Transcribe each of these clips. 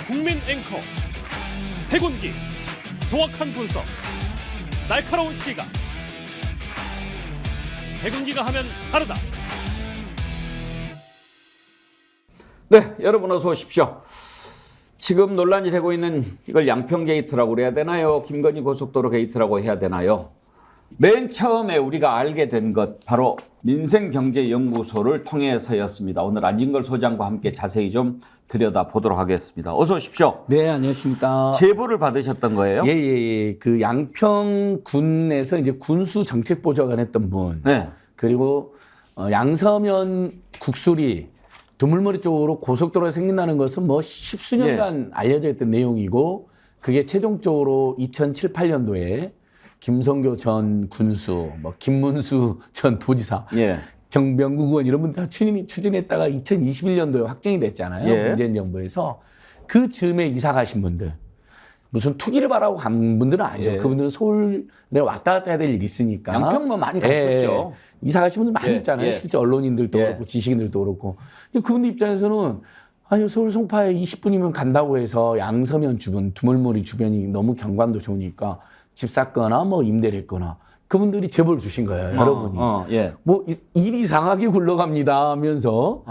국민 앵커 해군기 정확한 분석 날카로운 시각 해군기가 하면 다르다. 네, 여러분 어서 오십시오. 지금 논란이 되고 있는 이걸 양평 게이트라고 그래야 되나요? 김건희 고속도로 게이트라고 해야 되나요? 맨 처음에 우리가 알게 된 것 바로 민생경제연구소를 통해서였습니다. 오늘 안진걸 소장과 함께 자세히 좀 들여다보도록 하겠습니다. 어서 오십시오. 네, 안녕하십니까. 제보를 받으셨던 거예요? 예. 그 양평군에서 이제 군수 정책보좌관 했던 분. 네. 그리고 양서면 국수리 두물머리 쪽으로 고속도로가 생긴다는 것은 뭐 십수년간 알려져 있던 내용이고 그게 최종적으로 2007, 8년도에 김성교 전 군수, 뭐 김문수 전 도지사, 정병국 의원 이런 분들 다 추진했다가 2021년도에 확정이 됐잖아요. 문재인 정부에서. 그 즈음에 이사 가신 분들. 무슨 투기를 바라고 간 분들은 아니죠. 그분들은 서울에 왔다 갔다 해야 될 일이 있으니까. 양평 뭐 많이 갔었죠. 이사 가신 분들 많이 있잖아요. 실제 언론인들도 그렇고 지식인들도 그렇고. 그분들 입장에서는 아니 서울 송파에 20분이면 간다고 해서 양서면 주변, 두물머리 주변이 너무 경관도 좋으니까 집 샀거나 뭐 임대를 했거나 그분들이 제보를 주신 거예요. 여러분이. 뭐 일이 이상하게 굴러갑니다 하면서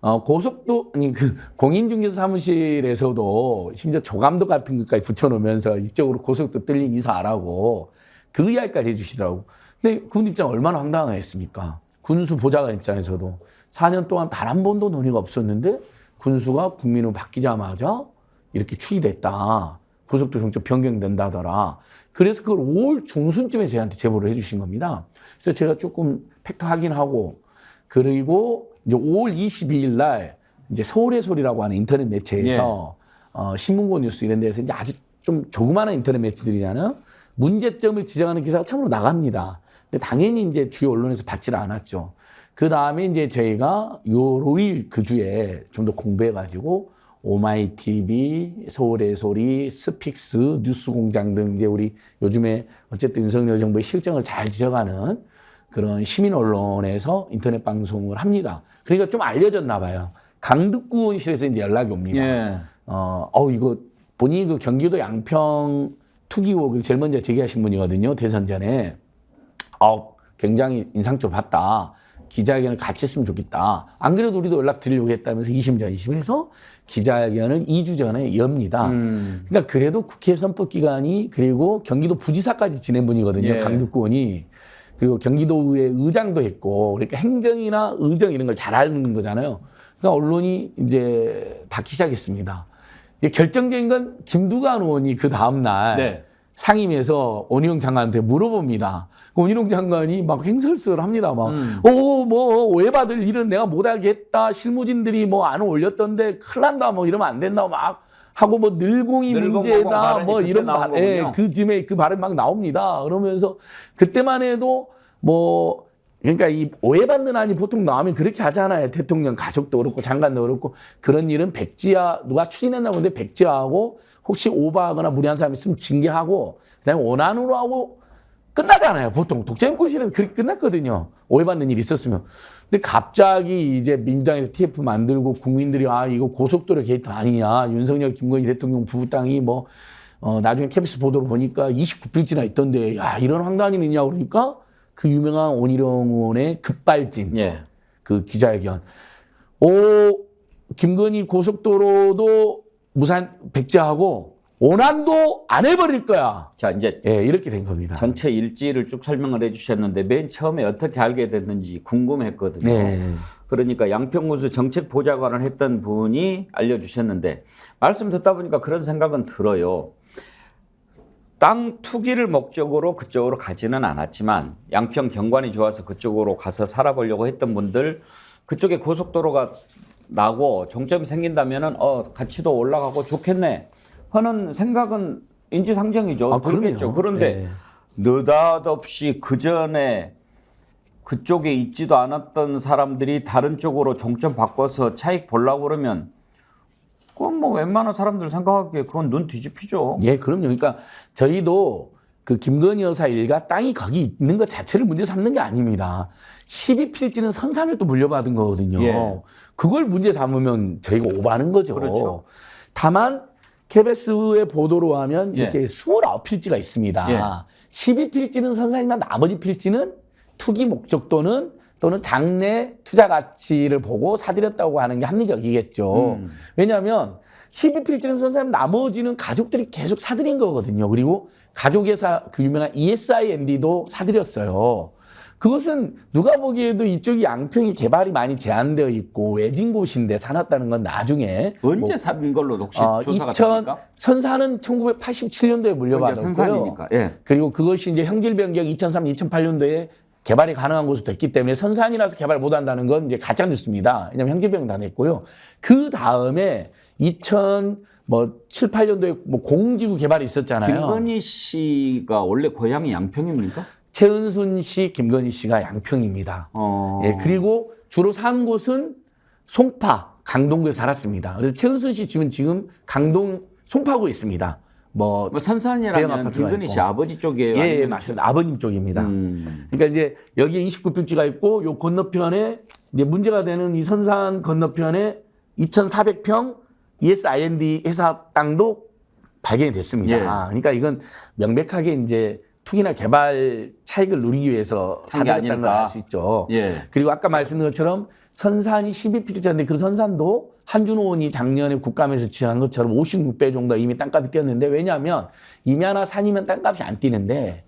고속도 아니 그 공인중개사 사무실에서도 심지어 조감도 같은 것까지 붙여놓으면서 이쪽으로 고속도 뚫린 이사 안 하고 그 이야기까지 해주시더라고. 근데 그분 입장 얼마나 황당했습니까? 군수 보좌관 입장에서도 4년 동안 단 한 번도 논의가 없었는데 군수가 국민으로 바뀌자마자 이렇게 추이됐다. 고속도로 정책 변경된다더라. 그래서 그걸 5월 중순쯤에 저희한테 제보를 해주신 겁니다. 그래서 제가 조금 팩트 확인하고 그리고 이제 5월 22일 날 이제 서울의 소리라고 하는 인터넷 매체에서 신문고 뉴스 이런 데서 이제 아주 좀 조그마한 인터넷 매체들이잖아요. 문제점을 지적하는 기사가 참으로 나갑니다. 근데 당연히 이제 주요 언론에서 받지를 않았죠. 그 다음에 이제 저희가 요 5일 그 주에 좀 더 공부해가지고 오마이TV, 서울의 소리, 스픽스, 뉴스공장 등 이제 우리 요즘에 어쨌든 윤석열 정부의 실정을 잘 지적하는 그런 시민 언론에서 인터넷 방송을 합니다. 그러니까 좀 알려졌나 봐요. 강덕구 의원실에서 이제 연락이 옵니다. 이거 본인이 그 경기도 양평 투기 의혹을 제일 먼저 제기하신 분이거든요. 대선 전에. 굉장히 인상적으로 봤다. 기자회견을 같이 했으면 좋겠다. 안 그래도 우리도 연락 드리려고 했다면서 2심 전심해서 기자회견을 2주 전에 엽니다. 그러니까 그래도 국회 선법기관이 그리고 경기도 부지사까지 지낸 분이거든요. 강덕구 의원이. 그리고 경기도의회 의장도 했고 그러니까 행정이나 의정 이런 걸 잘 아는 거잖아요. 그러니까 언론이 이제 받기 시작했습니다. 결정적인 건 김두관 의원이 그 다음날 상임위에서 원희룡 장관한테 물어봅니다. 원희룡 장관이 막 행설설합니다. 막, 뭐 오해받을 일은 내가 못하게 했다. 실무진들이 뭐 안 올렸던데 큰일 난다. 뭐 이러면 안 된다. 막 하고 뭐 늘공이 문제다. 뭐 이런 말, 그 즈음에 그 발언 막 나옵니다. 그러면서 그때만 해도 뭐 그러니까 이 오해받는 안이 보통 나오면 그렇게 하잖아요. 대통령 가족도 그렇고 장관도 그렇고 그런 일은 백지화 누가 추진했나 본데 백지화하고 혹시 오버하거나 무리한 사람이 있으면 징계하고 그다음에 원안으로 하고 끝나잖아요. 보통 독재정권실은 그렇게 끝났거든요. 오해받는 일이 있었으면. 근데 갑자기 이제 민주당에서 TF 만들고 국민들이 이거 고속도로 게이트 아니냐. 윤석열 김건희 대통령 부부 땅이 뭐 나중에 KBS 보도로 보니까 29필지나 있던데 야 이런 황당한 일이 있냐고 그러니까 그 유명한 원희룡 의원의 급발진 그 기자회견. 김건희 고속도로도 무산 백지화하고 원안도 안 해버릴 거야. 자, 이제 이렇게 된 겁니다. 전체 일지를 쭉 설명을 해주셨는데 맨 처음에 어떻게 알게 됐는지 궁금했거든요. 그러니까 양평군수 정책보좌관을 했던 분이 알려주셨는데 말씀 듣다 보니까 그런 생각은 들어요. 땅 투기를 목적으로 그쪽으로 가지는 않았지만 양평 경관이 좋아서 그쪽으로 가서 살아보려고 했던 분들 그쪽에 고속도로가 나고 종점이 생긴다면은 가치도 올라가고 좋겠네 하는 생각은 인지상정이죠. 그렇겠죠. 그런데 느닷없이 그 전에 그쪽에 있지도 않았던 사람들이 다른 쪽으로 종점 바꿔서 차익 보려고 그러면 그건 뭐 웬만한 사람들 생각하기에 그건 눈 뒤집히죠. 그럼요. 그러니까 저희도 그 김건희 여사 일가 땅이 거기 있는 것 자체를 문제 삼는 게 아닙니다. 12필지는 선산을 또 물려받은 거거든요. 그걸 문제 삼으면 저희가 오버하는 거죠. 그렇죠. 다만 KBS의 보도로 하면 예. 이렇게 29필지가 있습니다. 예. 12필지는 선산이면 나머지 필지는 투기 목적도는 또는 장래 투자 가치를 보고 사들였다고 하는 게 합리적이겠죠. 왜냐하면 12필지는 선산이면 나머지는 가족들이 계속 사들인 거거든요. 그리고 가족회사 그 유명한 ESIND도 사들였어요. 그것은 누가 보기에도 이쪽이 양평이 개발이 많이 제한되어 있고 외진 곳인데 사놨다는 건 나중에 언제 산 걸로 혹시 조사가 됩니까? 선사는 1987년도에 물려받았고요. 선산이니까. 예. 그리고 그것이 이제 형질 변경 2003, 2008년도에 개발이 가능한 곳으로 됐기 때문에 선산이라서 개발 못한다는 건 이제 가짜 뉴스입니다. 왜냐하면 형질 변경 다 됐고요. 그 다음에 2007, 8년도에 뭐 공지구 개발이 있었잖아요. 김건희 씨가 원래 고향이 양평입니까? 최은순 씨, 김건희 씨가 양평입니다. 예, 그리고 주로 산 곳은 송파, 강동구에 살았습니다. 그래서 최은순 씨 집은 지금 강동 송파구에 있습니다. 뭐 대형 선산이라면 아파트가 김건희 씨 있고. 아버지 쪽이에요? 예, 아니면 맞습니다. 아버님 쪽입니다. 그러니까 이제 여기에 29필지가 있고 요 건너편에 이제 문제가 되는 이 선산 건너편에 2,400평 ESIND 회사 땅도 발견이 됐습니다. 예. 그러니까 이건 명백하게 이제 투기나 개발 차익을 누리기 위해서 사들였다는 걸 알 수 있죠. 예. 그리고 아까 말씀드린 것처럼 선산이 12필자인데 그 선산도 한준호원이 작년에 국감에서 지적한 것처럼 56배 정도 이미 땅값이 뛰었는데 왜냐하면 임야나 산이면 땅값이 안 뛰는데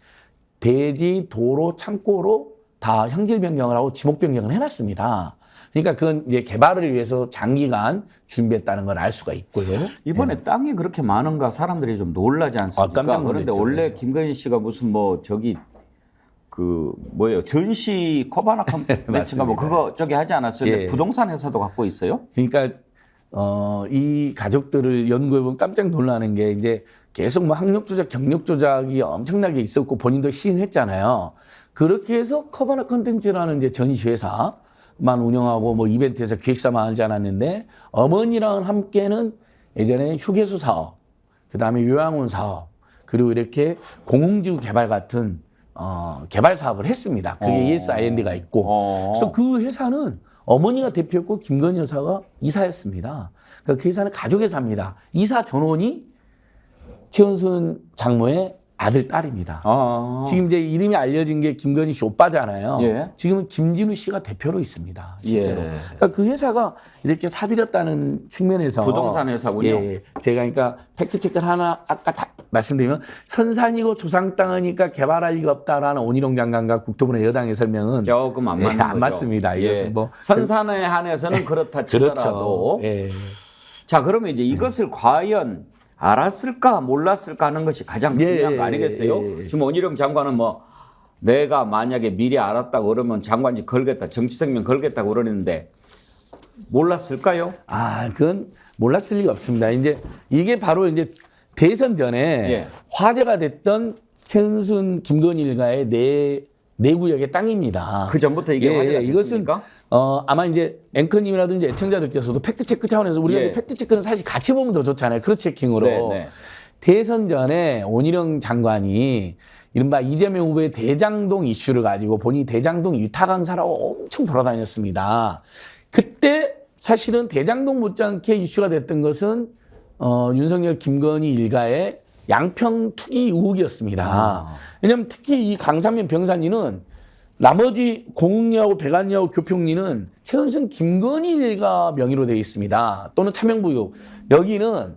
대지, 도로, 창고로 다 형질 변경을 하고 지목 변경을 해놨습니다. 그러니까 그건 이제 개발을 위해서 장기간 준비했다는 걸 알 수가 있고요. 이번에 땅이 그렇게 많은가 사람들이 좀 놀라지 않습니까? 깜짝 그런데 놀랐죠. 원래 김건희 씨가 무슨 뭐 저기 그 뭐예요 전시 코바나 컨벤츠가 뭐 그거 저기 하지 않았어요? 근데 예. 부동산 회사도 갖고 있어요? 그러니까 이 가족들을 연구해보면 깜짝 놀라는 게 이제 계속 뭐 학력 조작, 경력 조작이 엄청나게 있었고 본인도 시인했잖아요. 그렇게 해서 커바나 컨텐츠라는 이제 전시회사만 운영하고 뭐 이벤트에서 기획사만 하지 않았는데 어머니랑 함께는 예전에 휴게소 사업, 그 다음에 요양원 사업, 그리고 이렇게 공공지구 개발 같은 개발 사업을 했습니다. 그게 ESIND가 있고. 그래서 그 회사는 어머니가 대표였고 김건희 여사가 이사였습니다. 그러니까 그 회사는 가족회사입니다. 이사 전원이 최은순 장모의 아들, 딸입니다. 지금 이제 이름이 알려진 게 김건희 씨 오빠잖아요. 예. 지금은 김진우 씨가 대표로 있습니다. 실제로. 예. 그러니까 그 회사가 이렇게 사들였다는 측면에서 부동산 회사군요. 예, 제가 그러니까 팩트 체크를 하나 아까 다 말씀드리면 선산이고 조상 땅이니까 개발할 리가 없다라는 온희룡 장관과 국토부의 여당의 설명은 조금 안 맞는 거죠. 안 맞습니다. 이것은 뭐 선산에 한해서는 그렇다 치더라도. 그렇죠. 예. 자 그러면 이제 이것을 과연 알았을까 몰랐을까 하는 것이 가장 중요한 거 아니겠어요? 지금 온희룡 장관은 뭐 내가 만약에 미리 알았다고 그러면 장관직 걸겠다, 정치생명 걸겠다고 그러는데 몰랐을까요? 그건 몰랐을 리가 없습니다. 이제 이게 바로 이제 대선 전에 예. 화제가 됐던 최은순 김건희 일가의 내구역의 땅입니다. 그 전부터 이게 화제가 이것은 됐습니까? 아마 이제 앵커님이라든지 애청자들께서도 팩트체크 차원에서 우리가 예. 팩트체크는 사실 같이 보면 더 좋잖아요. 크로스 체킹으로. 네. 대선 전에 온희룡 장관이 이른바 이재명 후보의 대장동 이슈를 가지고 본인이 대장동 일타 강사라고 엄청 돌아다녔습니다. 그때 사실은 대장동 못지않게 이슈가 됐던 것은 윤석열 김건희 일가의 양평 투기 의혹이었습니다. 왜냐하면 특히 이 강산면 병산리는 나머지 공흥리하고 백안리하고 교평리는 최은순 김건희 일가 명의로 되어 있습니다. 또는 차명부유. 여기는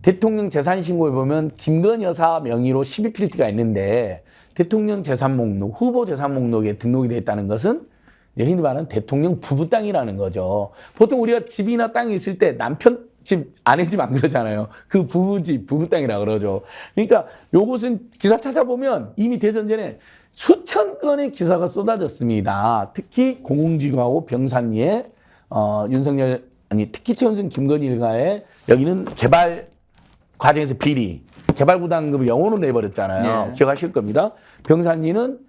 대통령 재산신고에 보면 김건희 여사 명의로 12필지가 있는데 대통령 재산 목록, 후보 재산 목록에 등록이 되어 있다는 것은 이제 흔히 말하는 대통령 부부 땅이라는 거죠. 보통 우리가 집이나 땅이 있을 때 남편 집, 아내 집 안 그러잖아요. 그 부부집, 부부 땅이라 그러죠. 그러니까 요것은 기사 찾아보면 이미 대선 전에 수천 건의 기사가 쏟아졌습니다. 특히 공공지구하고 병산리에 윤석열, 특히 최은순 김건희 일가에 여기는 개발 과정에서 비리, 개발 부담금을 영원으로 내버렸잖아요. 예. 기억하실 겁니다. 병산리는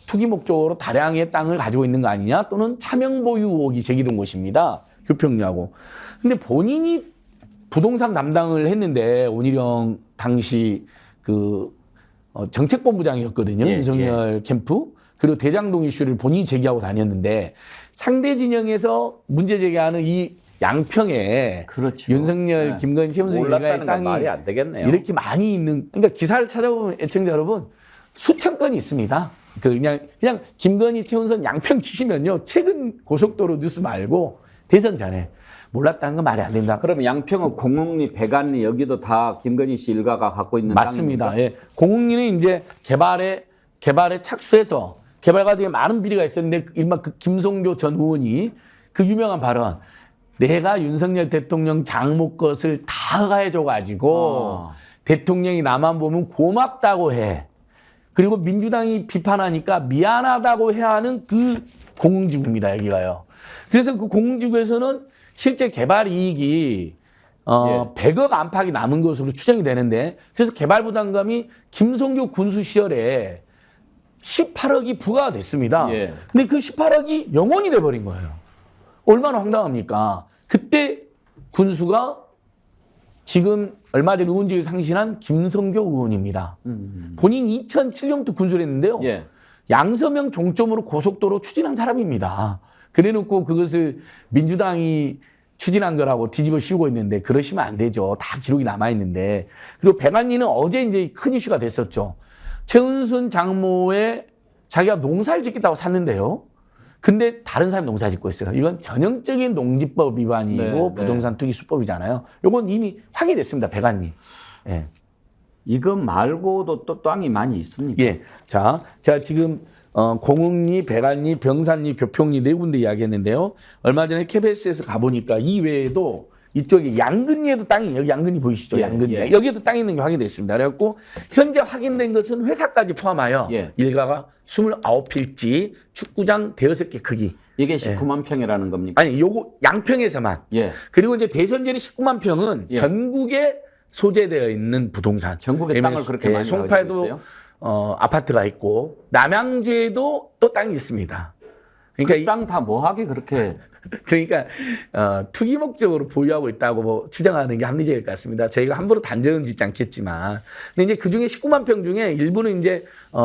투기 목적으로 다량의 땅을 가지고 있는 거 아니냐 또는 차명 보유 의혹이 제기된 곳입니다. 교평리하고. 근데 본인이 부동산 담당을 했는데 온희룡 당시 그 정책본부장이었거든요. 윤석열 캠프. 그리고 대장동 이슈를 본인이 제기하고 다녔는데 상대 진영에서 문제 제기하는 이 양평에 그렇죠. 윤석열, 네. 김건희, 최은순 일가의 몰랐다는 건 땅이 말이 안 되겠네요. 이렇게 많이 있는, 그러니까 기사를 찾아보면 애청자 여러분 수천 건이 있습니다. 그냥 김건희, 최은순 양평 치시면요 최근 고속도로 뉴스 말고 대선 전에 몰랐다는 건 말이 안 된다. 그럼 양평은 공흥리, 백안리 여기도 다 김건희 씨 일가가 갖고 있는 맞습니다. 땅입니까? 예. 공흥리는 이제 개발에 착수해서 개발 과정에 많은 비리가 있었는데 일반 그 김성교 전 의원이 그 유명한 발언, 내가 윤석열 대통령 장모 것을 다 허가해줘가지고 대통령이 나만 보면 고맙다고 해. 그리고 민주당이 비판하니까 미안하다고 해야 하는 그 공흥지구입니다. 여기가요. 그래서 그 공흥지구에서는 실제 개발 이익이 100억 안팎이 남은 것으로 추정이 되는데, 그래서 개발 부담금이 김성교 군수 시절에 18억이 부과가 됐습니다. 예. 근데 그 18억이 영원이 돼버린 거예요. 얼마나 황당합니까? 그때 군수가 지금 얼마 전 의원직을 상실한 김성교 의원입니다. 본인 2007년부터 군수를 했는데요. 예. 양서명 종점으로 고속도로 추진한 사람입니다. 그래놓고 그것을 민주당이 추진한 거라고 뒤집어 씌우고 있는데 그러시면 안 되죠. 다 기록이 남아있는데. 그리고 백안리는 어제 이제 큰 이슈가 됐었죠. 최은순 장모의 자기가 농사를 짓겠다고 샀는데요. 근데 다른 사람이 농사 짓고 있어요. 이건 전형적인 농지법 위반이고 네, 부동산 투기 수법이잖아요. 이건 이미 확인됐습니다. 백안리. 예. 이거 말고도 또 땅이 많이 있습니까? 예. 자, 제가 지금 공흥리, 백안리, 병산리, 교평리 네 군데 이야기했는데요. 얼마 전에 KBS에서 가보니까 이 외에도 이쪽에 양근리에도 땅이, 여기 양근리 보이시죠? 예, 양근리. 예. 여기에도 땅이 있는 게 확인됐습니다. 그래갖고 현재 확인된 것은 회사까지 포함하여 예. 일가가 29필지, 축구장 대여섯 개 크기. 이게 19만 평이라는 겁니까? 아니, 요거 양평에서만. 예. 그리고 이제 대선 전에 19만 평은 예. 전국에 소재되어 있는 부동산. 전국에 땅을 그렇게 많이 가지고 송파에도 있어요? 아파트가 있고 남양주에도 또 땅이 있습니다. 그러니까 땅 다 뭐하게 그렇게 그러니까 투기 목적으로 보유하고 있다고 뭐 추정하는 게 합리적일 것 같습니다. 저희가 함부로 단정은 짓지 않겠지만, 근데 이제 그 중에 19만 평 중에 일부는 이제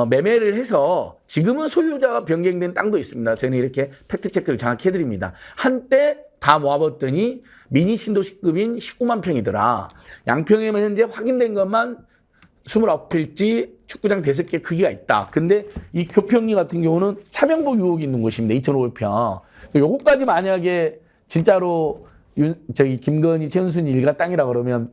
매매를 해서 지금은 소유자가 변경된 땅도 있습니다. 저희는 이렇게 팩트 체크를 정확히 해드립니다. 한때 다 모아봤더니 미니 신도시급인 19만 평이더라. 양평에만 현재 확인된 것만 29필지 축구장 5개 크기가 있다. 근데 이 교평리 같은 경우는 차명보 유혹이 있는 곳입니다. 2,500평. 요거까지 만약에 진짜로 저기 김건희, 최은순 일가 땅이라 그러면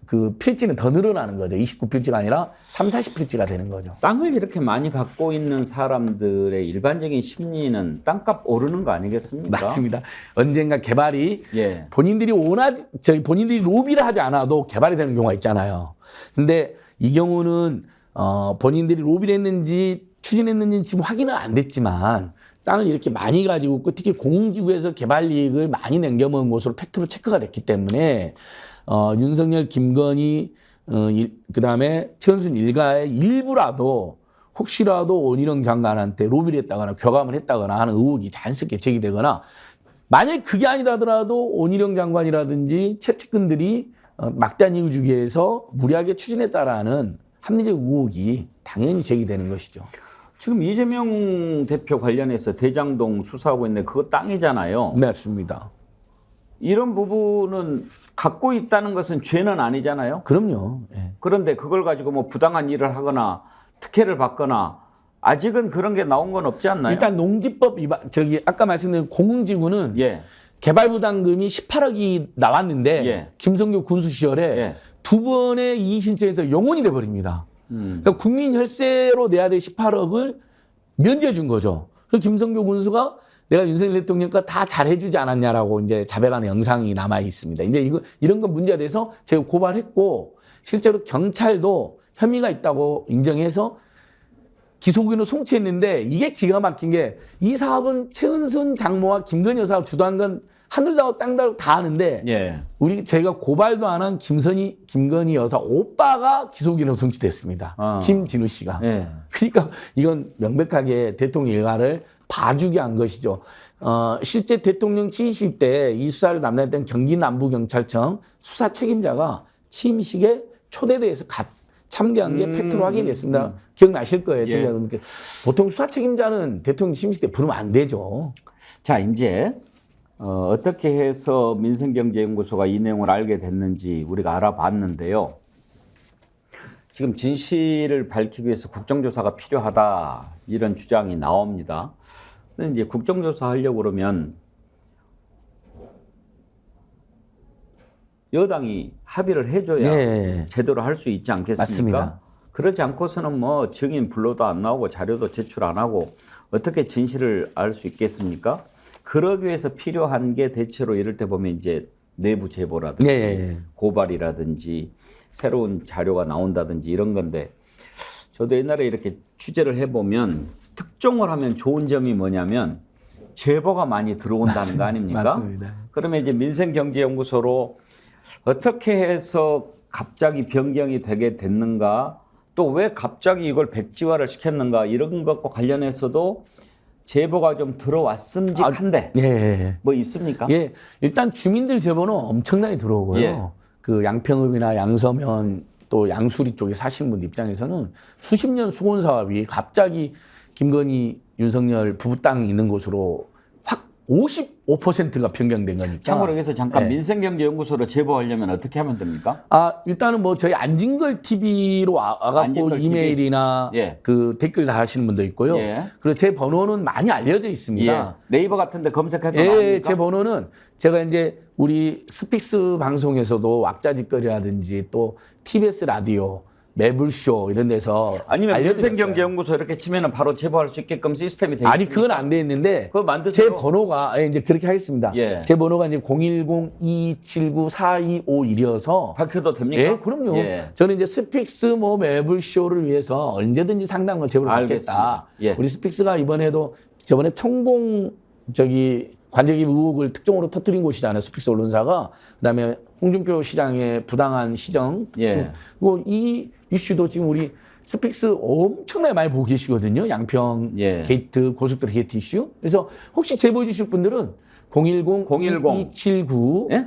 그 필지는 더 늘어나는 거죠. 29필지가 아니라 3, 40필지가 되는 거죠. 땅을 이렇게 많이 갖고 있는 사람들의 일반적인 심리는 땅값 오르는 거 아니겠습니까? 맞습니다. 언젠가 개발이 예. 본인들이 본인들이 로비를 하지 않아도 개발이 되는 경우가 있잖아요. 근데 이 경우는 본인들이 로비를 했는지 추진했는지 지금 확인은 안 됐지만 땅을 이렇게 많이 가지고 있고 특히 공흥지구에서 개발 이익을 많이 남겨먹은 것으로 팩트로 체크가 됐기 때문에 윤석열, 김건희, 그다음에 최은순 일가의 일부라도 혹시라도 원희룡 장관한테 로비를 했다거나 교감을 했다거나 하는 의혹이 자연스럽게 제기되거나 만약 그게 아니다 하더라도 원희룡 장관이라든지 채찍근들이 막대한 이익을 주기 위해서 무리하게 추진했다라는 합리적 의혹이 당연히 제기되는 것이죠. 지금 이재명 대표 관련해서 대장동 수사하고 있는데 그거 땅이잖아요. 맞습니다. 이런 부분은 갖고 있다는 것은 죄는 아니잖아요. 그럼요. 예. 그런데 그걸 가지고 뭐 부당한 일을 하거나 특혜를 받거나 아직은 그런 게 나온 건 없지 않나요? 일단 농지법 위반, 아까 말씀드린 공흥지구는 예. 개발 부담금이 18억이 나왔는데 예. 김성교 군수 시절에 예. 두 번의 이의 신청에서 영원이 돼버립니다. 그러니까 국민 혈세로 내야 될 18억을 면제해 준 거죠. 그래서 김성교 군수가 내가 윤석열 대통령과 다 잘해주지 않았냐라고 이제 자백하는 영상이 남아 있습니다. 이제 이런 건 문제가 돼서 제가 고발했고 실제로 경찰도 혐의가 있다고 인정해서 기소의견을 송치했는데 이게 기가 막힌 게 이 사업은 최은순 장모와 김건희 여사가 주도한 건 하늘나고 땅나고 다 하는데 예. 제가 고발도 안 한 김건희 여사 오빠가 기소의견으로 송치됐습니다. 김진우 씨가. 예. 그러니까 이건 명백하게 대통령 일가를 봐주게 한 것이죠. 실제 대통령 취임식 때 이 수사를 담당했던 경기남부경찰청 수사 책임자가 취임식에 초대돼서 참여한 게 팩트로 확인됐습니다. 기억나실 거예요. 예. 여러분께. 보통 수사 책임자는 대통령 취임식 때 부르면 안 되죠. 자, 이제 어떻게 해서 민생경제연구소가 이 내용을 알게 됐는지 우리가 알아봤는데요. 지금 진실을 밝히기 위해서 국정조사가 필요하다 이런 주장이 나옵니다. 근데 이제 국정조사 하려고 그러면 여당이 합의를 해줘야 네. 제대로 할 수 있지 않겠습니까? 맞습니다. 그렇지 않고서는 뭐 증인 불러도 안 나오고 자료도 제출 안 하고 어떻게 진실을 알 수 있겠습니까? 그러기 위해서 필요한 게 대체로 이럴 때 보면 이제 내부 제보라든지 네. 고발이라든지 새로운 자료가 나온다든지 이런 건데 저도 옛날에 이렇게 취재를 해보면 특종을 하면 좋은 점이 뭐냐면 제보가 많이 들어온다는 거 아닙니까? 맞습니다. 그러면 이제 민생경제연구소로 어떻게 해서 갑자기 변경이 되게 됐는가 또 왜 갑자기 이걸 백지화를 시켰는가 이런 것과 관련해서도 제보가 좀 들어왔음직한데 예. 뭐 있습니까? 예. 일단 주민들 제보는 엄청나게 들어오고요. 예. 그 양평읍이나 양서면 또 양수리 쪽에 사시는 분들 입장에서는 수십 년 수건 사업이 갑자기 김건희, 윤석열 부부 땅이 있는 곳으로 확 55%가 변경된 거니까. 참고로 여기서 잠깐 예. 민생경제연구소로 제보하려면 어떻게 하면 됩니까? 일단은 뭐 저희 안진걸 TV로 와갖고 안진걸 TV. 이메일이나 예. 그 댓글 다 하시는 분도 있고요. 예. 그리고 제 번호는 많이 알려져 있습니다. 예. 네이버 같은데 검색해도 예, 나옵니까? 제 번호는 제가 이제 우리 스픽스 방송에서도 왁자지껄이라든지 또 TBS 라디오, 매불쇼 이런 데서 아니면 알려드렸어요. 민생경제연구소 이렇게 치면은 바로 제보할 수 있게끔 시스템이 돼 있습니까? 아직 그건 안 돼 있는데 그거 만드세요. 제 번호가 이제 그렇게 하겠습니다. 예. 제 번호가 이제 010-2279-4251이어서 밝혀도 됩니까? 예, 그럼요. 예. 저는 이제 스픽스 뭐 매불쇼를 위해서 언제든지 상담과 제보를 알겠습니다. 받겠다. 예. 우리 스픽스가 이번에도 저번에 청봉 관제기입 의혹을 특종으로 터뜨린 곳이잖아요. 스픽스 언론사가. 그다음에 홍준표 시장의 부당한 시정. 예. 이 이슈도 지금 우리 스픽스 엄청나게 많이 보고 계시거든요. 양평 예. 게이트, 고속도로 게이트 이슈. 그래서 혹시 제보해 주실 분들은 010-2279 예?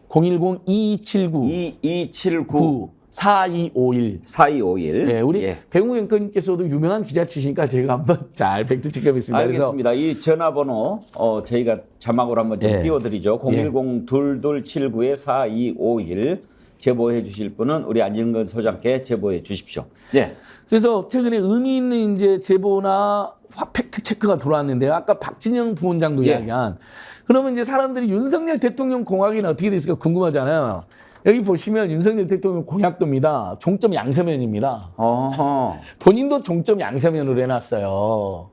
010-2279 2279 4251 4251. 예, 우리 예. 배웅 앵커님께서도 유명한 기자 출신이니까 제가 한번 잘 팩트 체크해보겠습니다. 알겠습니다. 이 전화번호 저희가 자막으로 한번 좀 예. 띄워드리죠. 010-2279-4251 제보해 주실 분은 우리 안진건 소장께 제보해 주십시오. 예. 그래서 최근에 의미 있는 이제 제보나 팩트 체크가 돌아왔는데요. 아까 박진영 부원장도 예. 이야기한 그러면 이제 사람들이 윤석열 대통령 공약이 어떻게 됐을까 궁금하잖아요. 여기 보시면 윤석열 대통령 공약도입니다. 종점 양서면입니다. 어허. 본인도 종점 양서면으로 해놨어요.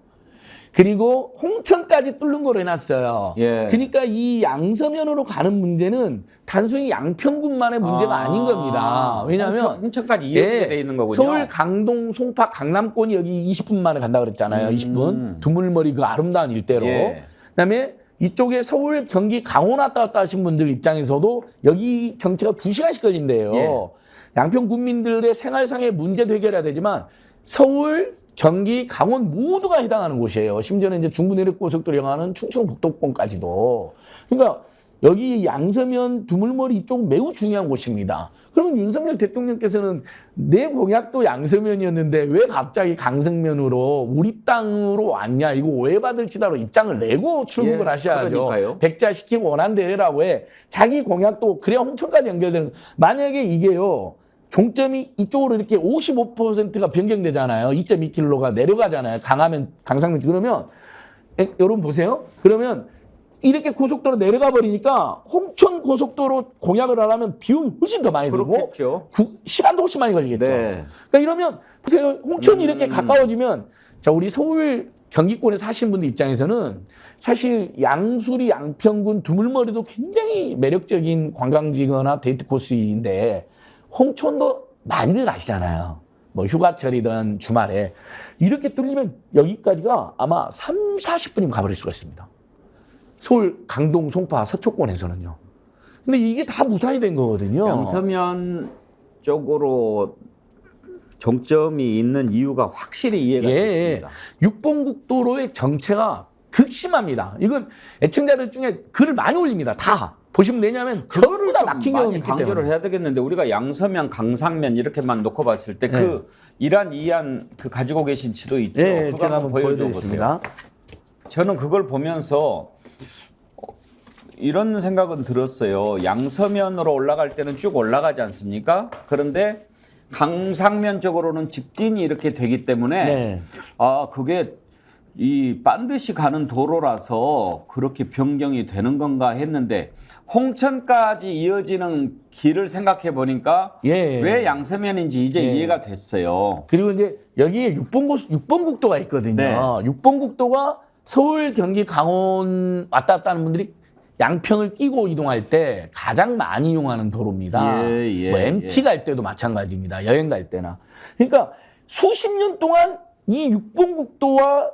그리고 홍천까지 뚫는 걸로 해놨어요. 예. 그러니까 이 양서면으로 가는 문제는 단순히 양평군만의 문제가 아닌 겁니다. 왜냐하면 홍천까지 이어지게 돼 있는 거군요. 서울, 강동, 송파, 강남권이 여기 20분 만에 간다 그랬잖아요. 20분. 두물머리 그 아름다운 일대로. 예. 그다음에 이쪽에 서울, 경기, 강원 왔다 갔다 하신 분들 입장에서도 여기 정체가 2시간씩 걸린대요. 예. 양평 군민들의 생활상의 문제도 해결해야 되지만 서울, 경기, 강원 모두가 해당하는 곳이에요. 심지어는 이제 중부내륙고속도로 향하는 충청북도권까지도. 그러니까 여기 양서면, 두물머리 이쪽 매우 중요한 곳입니다. 그러면 윤석열 대통령께서는 내 공약도 양서면이었는데 왜 갑자기 강성면으로 우리 땅으로 왔냐 이거 오해받을 치다로 입장을 내고 출국을 예, 하셔야죠. 그러니까요. 백자시키고 원한대라고 해. 자기 공약도 그래야 홍천까지 연결되는. 만약에 이게요. 종점이 이쪽으로 이렇게 55%가 변경되잖아요. 2.2km가 내려가잖아요. 강상면 그러면 여러분 보세요. 그러면 이렇게 고속도로 내려가 버리니까 홍천 고속도로 공약을 하려면 비용이 훨씬 더 많이 들고 그렇겠죠. 시간도 훨씬 많이 걸리겠죠. 네. 그러니까 이러면 보세요. 홍천이 이렇게 가까워지면 자 우리 서울 경기권에 사시는 분들 입장에서는 사실 양수리, 양평군, 두물머리도 굉장히 매력적인 관광지거나 데이트 코스인데 홍천도 많이들 가시잖아요. 뭐 휴가철이든 주말에 이렇게 뚫리면 여기까지가 아마 30-40분이면 가버릴 수가 있습니다. 서울, 강동, 송파, 서초권에서는요. 근데 이게 다 무산이 된 거거든요. 양서면 쪽으로 종점이 있는 이유가 확실히 이해가 됐습니다. 6번 국도로의 정체가 극심합니다. 이건 애청자들 중에 글을 많이 올립니다. 다. 보시면 왜냐하면 전부 다 막힌 경험이 있기 강조를 때문에. 해야 되겠는데 우리가 양서면, 강상면 이렇게만 놓고 봤을 때 그 이란, 이안 그 가지고 계신 지도 있죠. 네, 그거 제가 한번 보여줘 보여드리겠습니다. 보세요. 저는 그걸 보면서 이런 생각은 들었어요. 양서면으로 올라갈 때는 쭉 올라가지 않습니까? 그런데 강상면 쪽으로는 직진이 이렇게 되기 때문에 네. 아, 그게 이 반드시 가는 도로라서 그렇게 변경이 되는 건가 했는데 홍천까지 이어지는 길을 생각해 보니까 예. 왜 양서면인지 이제 예. 이해가 됐어요. 그리고 이제 여기에 6번 국도가 있거든요. 네. 6번 국도가 서울, 경기, 강원 왔다 갔다 하는 분들이 양평을 끼고 이동할 때 가장 많이 이용하는 도로입니다. 뭐 MT 갈 때도 마찬가지입니다. 여행 갈 때나. 그러니까 수십 년 동안 이 6번 국도와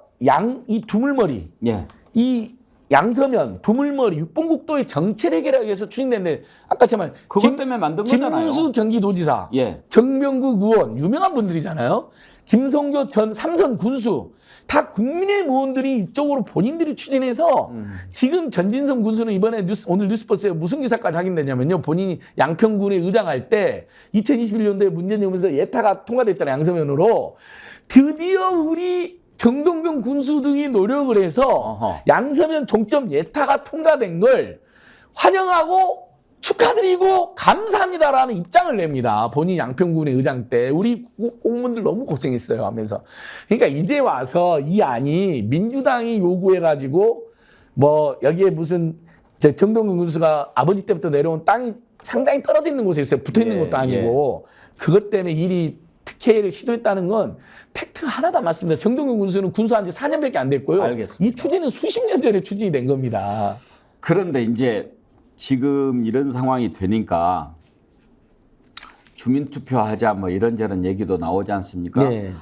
이 두물머리, 예. 이 양서면, 두물머리, 6번 국도의 정체 해결하기 위해서 추진됐는데 아까 제가 그것 때문에 만든 거잖아요. 김문수 경기도지사, 예. 정명국 의원, 유명한 분들이잖아요. 김성교 전 삼선 군수, 다 국민의 의원들이 이쪽으로 본인들이 추진해서 지금 전진성 군수는 이번에 오늘 뉴스버스에 무슨 기사까지 확인됐냐면요. 본인이 양평군에 의장할 때 2021년도에 문재인 정부에서 예타가 통과됐잖아요. 양서면으로. 드디어 우리 정동경 군수 등이 노력을 해서 양서면 종점 예타가 통과된 걸 환영하고 축하드리고 감사합니다라는 입장을 냅니다. 본인 양평군의 의장 때 우리 공무원들 너무 고생했어요 하면서. 그러니까 이제 와서 이 안이 민주당이 요구해가지고 뭐 여기에 무슨 정동근 군수가 아버지 때부터 내려온 땅이 상당히 떨어져 있는 곳에 있어요. 붙어 있는 것도 아니고 그것 때문에 일이 특혜를 시도했다는 건 팩트 하나도 안 맞습니다. 정동근 군수는 군수한 지 4년밖에 안 됐고요. 알겠습니다. 이 추진은 수십 년 전에 추진이 된 겁니다. 그런데 이제 지금 이런 상황이 되니까 주민투표하자 뭐 이런저런 얘기도 나오지 않습니까? 네.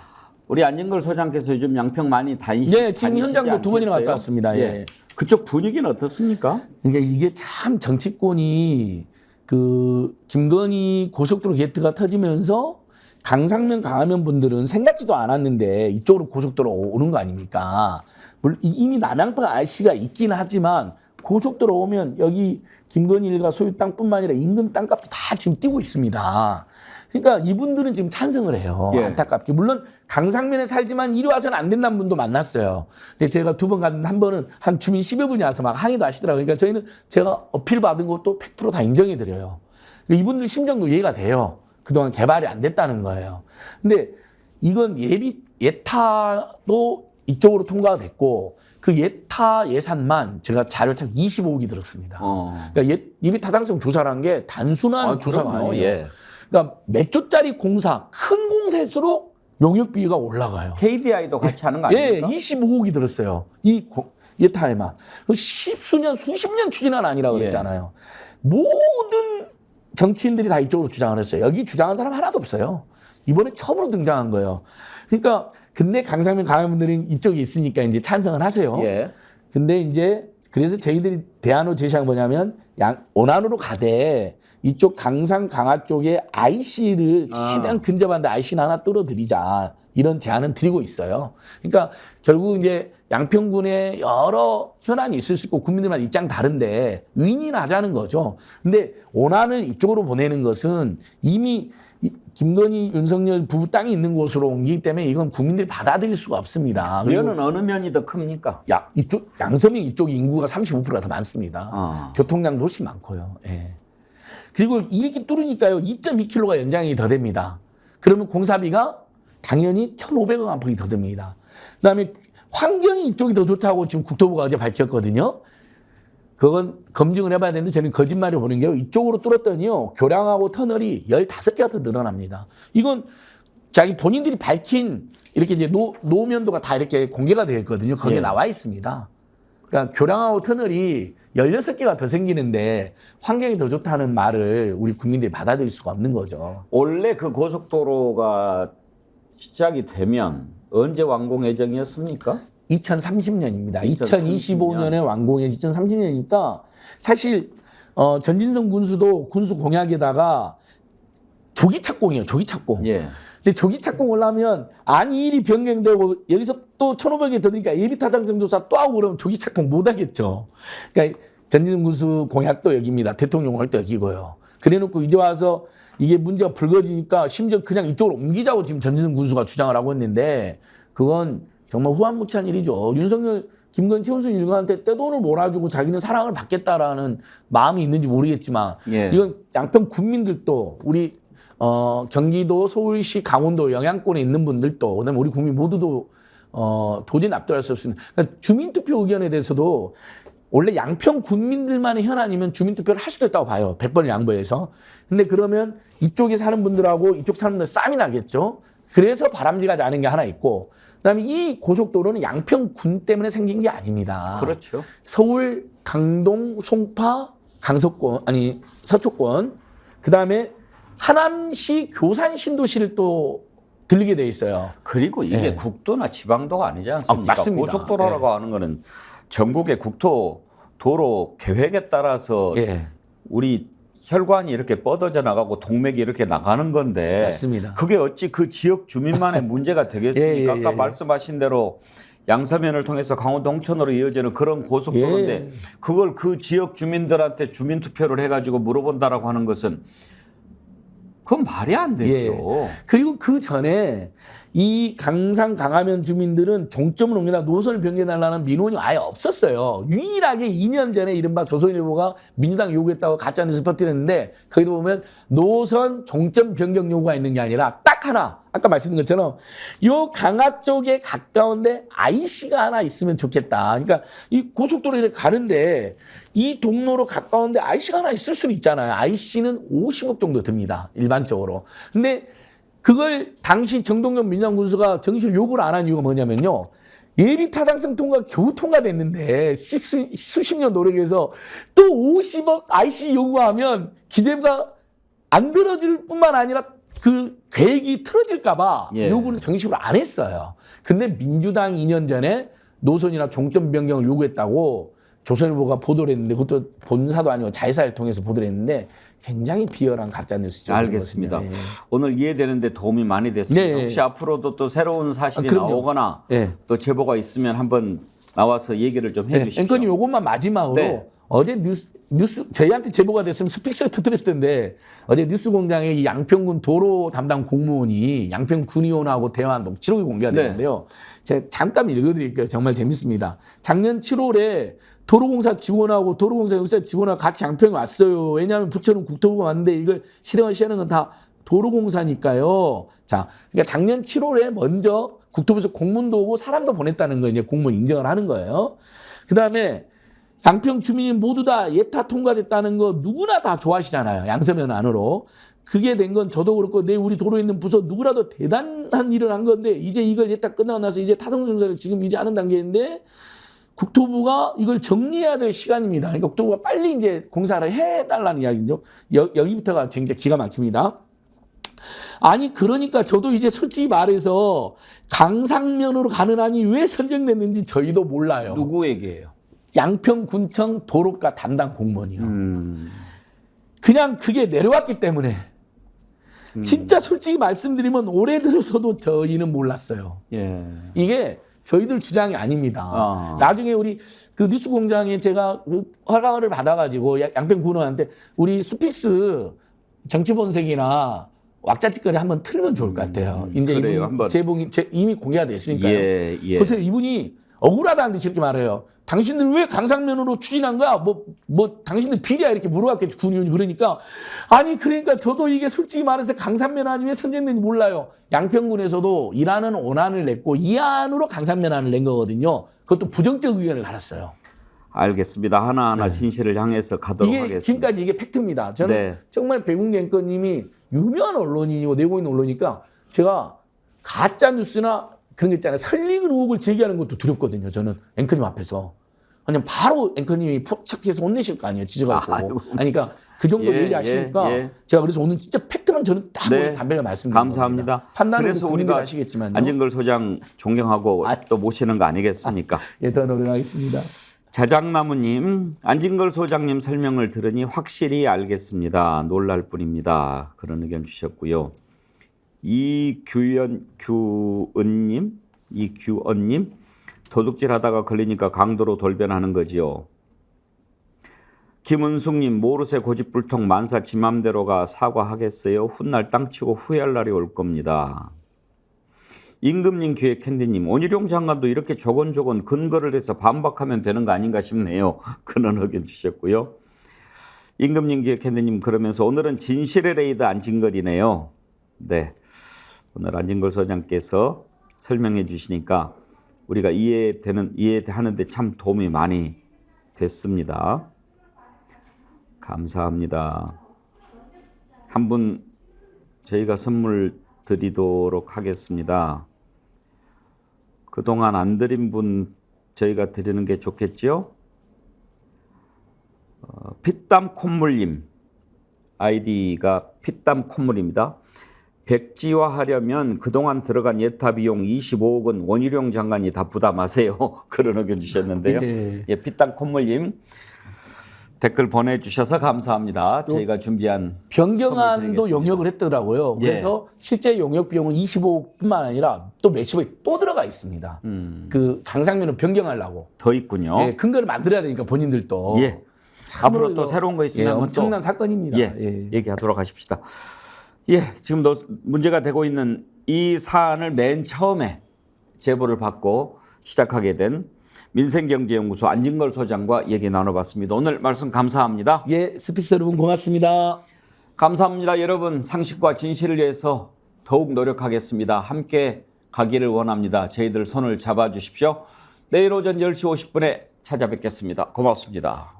우리 안진걸 소장께서 요즘 양평 많이 네, 지금 현장도 두 번이나 갔다 왔습니다. 예. 그쪽 분위기는 어떻습니까? 그러니까 이게 참 정치권이 그 김건희 고속도로 게이트가 터지면서 강상면 강화면 분들은 생각지도 않았는데 이쪽으로 고속도로 오는 거 아닙니까? 물론 이미 남양평 RC가 있긴 하지만 고속도로 오면 여기 김건희 일가 소유 땅뿐만 아니라 인근 땅값도 다 지금 뛰고 있습니다. 그러니까 이분들은 지금 찬성을 해요. 예. 안타깝게. 물론 강상면에 살지만 이리 와서는 안 된다는 분도 만났어요. 근데 제가 두 번 갔는데 한 번은 한 주민 10여 분이 와서 막 항의도 하시더라고요. 그러니까 저희는 제가 어필 받은 것도 팩트로 다 인정해 드려요. 그러니까 이분들 심정도 이해가 돼요. 그동안 개발이 안 됐다는 거예요. 근데 이건 예타도 이쪽으로 통과가 됐고 그 예타 예산만 제가 자료 참 25억이 들었습니다. 그러니까 예비 타당성 조사를 한 게 단순한 조사가 아니에요. 예. 그러니까 몇 조짜리 공사, 큰 공사일수록 용역비가 올라가요. KDI도 같이 하는 거 예, 아닙니까? 25억이 들었어요. 이 예타에만. 십수년, 수십 년 추진한 아니라 그랬잖아요. 모든 정치인들이 다 이쪽으로 주장을 했어요. 여기 주장한 사람 하나도 없어요. 이번에 처음으로 등장한 거예요. 그러니까 근데 강상면 강화분들은 이쪽에 있으니까 이제 찬성을 하세요. 예. 근데 이제 그래서 저희들이 대안으로 제시한 뭐냐면 원안으로 가되 이쪽 강상 강화 쪽에 IC를 최대한 근접한데 IC는 하나 뚫어드리자 이런 제안은 드리고 있어요. 그러니까 결국 이제 양평군에 여러 현안이 있을 수 있고 국민들마다 입장 다른데 윈윈하자는 거죠. 근데 원안을 이쪽으로 보내는 것은 이미 김건희 윤석열 부부 땅이 있는 곳으로 옮기기 때문에 이건 국민들이 받아들일 수가 없습니다. 면은 어느 면이 더 큽니까? 이쪽 양서면 이쪽 인구가 35%가 더 많습니다. 교통량도 훨씬 많고요. 예. 그리고 이렇게 뚫으니까요 2.2km가 연장이 더 됩니다. 그러면 공사비가 당연히 1,500억 안팎이 더 듭니다. 그다음에 환경이 이쪽이 더 좋다고 지금 국토부가 어제 밝혔거든요. 그건 검증을 해봐야 되는데 저는 거짓말을 보는 게요. 이쪽으로 뚫었더니요. 교량하고 터널이 15개가 더 늘어납니다. 이건 자기 본인들이 밝힌 이렇게 이제 노면도가 다 이렇게 공개가 되어 있거든요. 거기에 나와 있습니다. 그러니까 교량하고 터널이 16개가 더 생기는데 환경이 더 좋다는 말을 우리 국민들이 받아들일 수가 없는 거죠. 원래 그 고속도로가 시작이 되면 언제 완공 예정이었습니까? 2030년입니다. 2025년에 완공해 2030년이니까 사실 전진성 군수도 군수 공약에다가 조기 착공이에요. 조기 착공. 예. 근데 조기 착공을 하면 안이 일이 변경되고 여기서 또 1,500이 더 드니까 예비 타당성 조사 또 하고 그러면 조기 착공 못 하겠죠. 그러니까 전진성 군수 공약도 여기입니다. 대통령 공약도 여기고요. 그래놓고 이제 와서 이게 문제가 불거지니까 심지어 그냥 이쪽으로 옮기자고 지금 전진성 군수가 주장을 하고 있는데 그건 정말 후한무치한 일이죠. 윤석열 김건희 최은순 일가한테 떼돈을 몰아주고 자기는 사랑을 받겠다라는 마음이 있는지 모르겠지만 예. 이건 양평 군민들도 우리 경기도, 서울시, 강원도 영향권에 있는 분들도 그다음에 우리 국민 모두도 도저히 납득할 수 없습니다. 그러니까 주민투표 의견에 대해서도 원래 양평 군민들만의 현안이면 주민투표를 할 수도 있다고 봐요. 100번을 양보해서. 근데 그러면 이쪽에 사는 분들하고 이쪽 사는 분들 싸움이 나겠죠. 그래서 바람직하지 않은 게 하나 있고 그다음에 이 고속도로는 양평군 때문에 생긴 게 아닙니다. 그렇죠. 서울, 강동, 송파, 강서권 아니 서초권 그다음에 하남시, 교산 신도시를 또 들리게 돼 있어요. 그리고 이게 예. 국도나 지방도가 아니지 않습니까? 맞습니다. 고속도로라고 하는 거는 전국의 국토 도로 계획에 따라서 예. 우리 혈관이 이렇게 뻗어져 나가고 동맥이 이렇게 나가는 건데 맞습니다. 그게 어찌 그 지역 주민만의 문제가 되겠습니까? 예, 예, 아까 예. 말씀하신 대로 양서면을 통해서 강원도 홍천으로 이어지는 그런 고속도로인데 예. 그걸 그 지역 주민들한테 주민투표를 해가지고 물어본다라고 하는 것은 그건 말이 안 되죠. 예. 그리고 그 전에 이 강상 강화면 주민들은 종점을 옮기다 노선을 변경해달라는 민원이 아예 없었어요. 유일하게 2년 전에 이른바 조선일보가 민주당 요구했다고 가짜뉴스 퍼뜨렸는데 거기도 보면 노선 종점 변경 요구가 있는 게 아니라 딱 하나 아까 말씀드린 것처럼 요 강화 쪽에 가까운데 IC가 하나 있으면 좋겠다. 그러니까 이 고속도로를 가는데 이 동로로 가까운데 IC가 하나 있을 수는 있잖아요. IC는 50억 정도 듭니다. 일반적으로. 근데 그걸 당시 정동영 민주당 군수가 정식으로 요구를 안 한 이유가 뭐냐면요. 예비 타당성 통과 겨우 통과됐는데 수십 년 노력해서 또 50억 IC 요구하면 기재부가 안 들어줄 뿐만 아니라 그 계획이 틀어질까 봐 예. 요구는 정식으로 안 했어요. 근데 민주당 2년 전에 노선이나 종점 변경을 요구했다고 조선일보가 보도를 했는데 그것도 본사도 아니고 자회사를 통해서 보도를 했는데 굉장히 비열한 가짜뉴스죠. 알겠습니다. 예. 오늘 이해되는데 도움이 많이 됐습니다. 네. 혹시 앞으로도 또 새로운 사실이 그럼요. 나오거나 예. 또 제보가 있으면 한번 나와서 얘기를 좀 해주십시오. 앵커님 요것만 마지막으로 네. 어제 뉴스 저희한테 제보가 됐으면 스픽스를 터뜨렸을 텐데 어제 뉴스공장에 이 양평군 도로 담당 공무원이 양평군의원하고 대화한 녹취록이 공개가 네. 됐는데요. 제가 잠깐 읽어드릴게요. 정말 재밌습니다. 작년 7월에 도로공사 직원하고 도로공사 용사 직원하고 같이 양평에 왔어요. 왜냐하면 부처는 국토부가 왔는데 이걸 실행을 시하는 건 다 도로공사니까요. 자, 그러니까 작년 7월에 먼저 국토부에서 공문도 오고 사람도 보냈다는 거 이제 공무원 인정을 하는 거예요. 그 다음에 양평 주민이 모두 다 예타 통과됐다는 거 누구나 다 좋아하시잖아요. 양서면 안으로. 그게 된 건 저도 그렇고 내 우리 도로에 있는 부서 누구라도 대단한 일을 한 건데 이제 이걸 예타 끝나고 나서 이제 타동정사를 지금 이제 하는 단계인데 국토부가 이걸 정리해야 될 시간입니다. 그러니까 국토부가 빨리 이제 공사를 해달라는 이야기죠. 여기부터가 진짜 기가 막힙니다. 아니 그러니까 저도 이제 솔직히 말해서 강상면으로 가는 안이 왜 선정됐는지 저희도 몰라요. 누구에게요? 양평군청 도로과 담당 공무원이요. 그냥 그게 내려왔기 때문에 진짜 솔직히 말씀드리면 올해 들어서도 저희는 몰랐어요. 예. 이게 저희들 주장이 아닙니다. 나중에 우리 그 뉴스공장에 제가 허가를 받아가지고 양평군원한테 우리 스픽스 정치본색이나 왁자지껄이 한번 틀면 좋을 것 같아요. 이제 그래요, 이분 한번. 제목이 이미 공개가 됐으니까요. 예, 예. 그래서 이분이 억울하다는데 이렇게 말해요. 당신들 왜 강상면으로 추진한 거야? 뭐 당신들 비리야 이렇게 물어봤겠죠. 군의원이 그러니까 아니 그러니까 저도 이게 솔직히 말해서 강상면 안이 왜 선정된지 몰라요. 양평군에서도 일하는 원안을 냈고 이 안으로 강상면 안을 낸 거거든요. 그것도 부정적 의견을 달았어요. 알겠습니다. 하나하나 진실을 향해서 가도록 이게 하겠습니다. 지금까지 이게 팩트입니다. 저는 네. 정말 백운기 앵커님이 유명한 언론인이고 내고 있는 언론이니까 제가 가짜 뉴스나 그런 거 있잖아요. 설익은 의혹을 제기하는 것도 두렵거든요. 저는 앵커님 앞에서. 그냥 바로 앵커님이 포착해서 혼내실 거 아니에요. 지적하고. 아이고. 그러니까 그 정도 예, 예리하시니까 예. 제가 그래서 오늘 진짜 팩트만 저는 딱 네. 담배가 말씀드립니다. 감사합니다. 판단은 그래서 국민들이 우리가 하시겠지만요. 안진걸 소장 존경하고 또 모시는 거 아니겠습니까? 예, 더 노력하겠습니다. 자작나무님, 안진걸 소장님 설명을 들으니 확실히 알겠습니다. 놀랄 뿐입니다. 그런 의견 주셨고요. 이규언님, 도둑질하다가 걸리니까 강도로 돌변하는 거지요. 김은숙님, 모르쇠 고집불통 만사 지 맘대로가 사과하겠어요. 훗날 땅치고 후회할 날이 올 겁니다. 임금님 기획캔디님, 원희룡 장관도 이렇게 조곤조곤 근거를 해서 반박하면 되는 거 아닌가 싶네요. 그런 의견 주셨고요. 임금님 기획캔디님, 그러면서 오늘은 진실의 레이드 안진걸이네요. 네, 오늘 안진걸 소장께서 설명해 주시니까 우리가 이해하는데 참 도움이 많이 됐습니다. 감사합니다. 한 분 저희가 선물 드리도록 하겠습니다. 그동안 안 드린 분 저희가 드리는 게 좋겠죠? 피땀 콧물님, 아이디가 피땀 콧물입니다. 백지화하려면 그동안 들어간 예타 비용 25억은 원희룡 장관이 다 부담하세요. 그런 의견 주셨는데요. 예, 피땀 콧물님 댓글 보내주셔서 감사합니다. 저희가 준비한 변경안도 용역을 했더라고요. 그래서 실제 용역 비용은 25억뿐만 아니라 또 몇십억이 또 들어가 있습니다. 그 강상면을 변경하려고. 더 있군요. 예, 근거를 만들어야 되니까 본인들도. 예. 앞으로 또 새로운 거 있으면 엄청난 사건입니다. 예, 얘기하도록 하십시다. 예, 지금 문제가 되고 있는 이 사안을 맨 처음에 제보를 받고 시작하게 된 민생경제연구소 안진걸 소장과 얘기 나눠봤습니다. 오늘 말씀 감사합니다. 예, 스피스 여러분 고맙습니다. 감사합니다. 여러분, 상식과 진실을 위해서 더욱 노력하겠습니다. 함께 가기를 원합니다. 저희들 손을 잡아주십시오. 내일 오전 10시 50분에 찾아뵙겠습니다. 고맙습니다.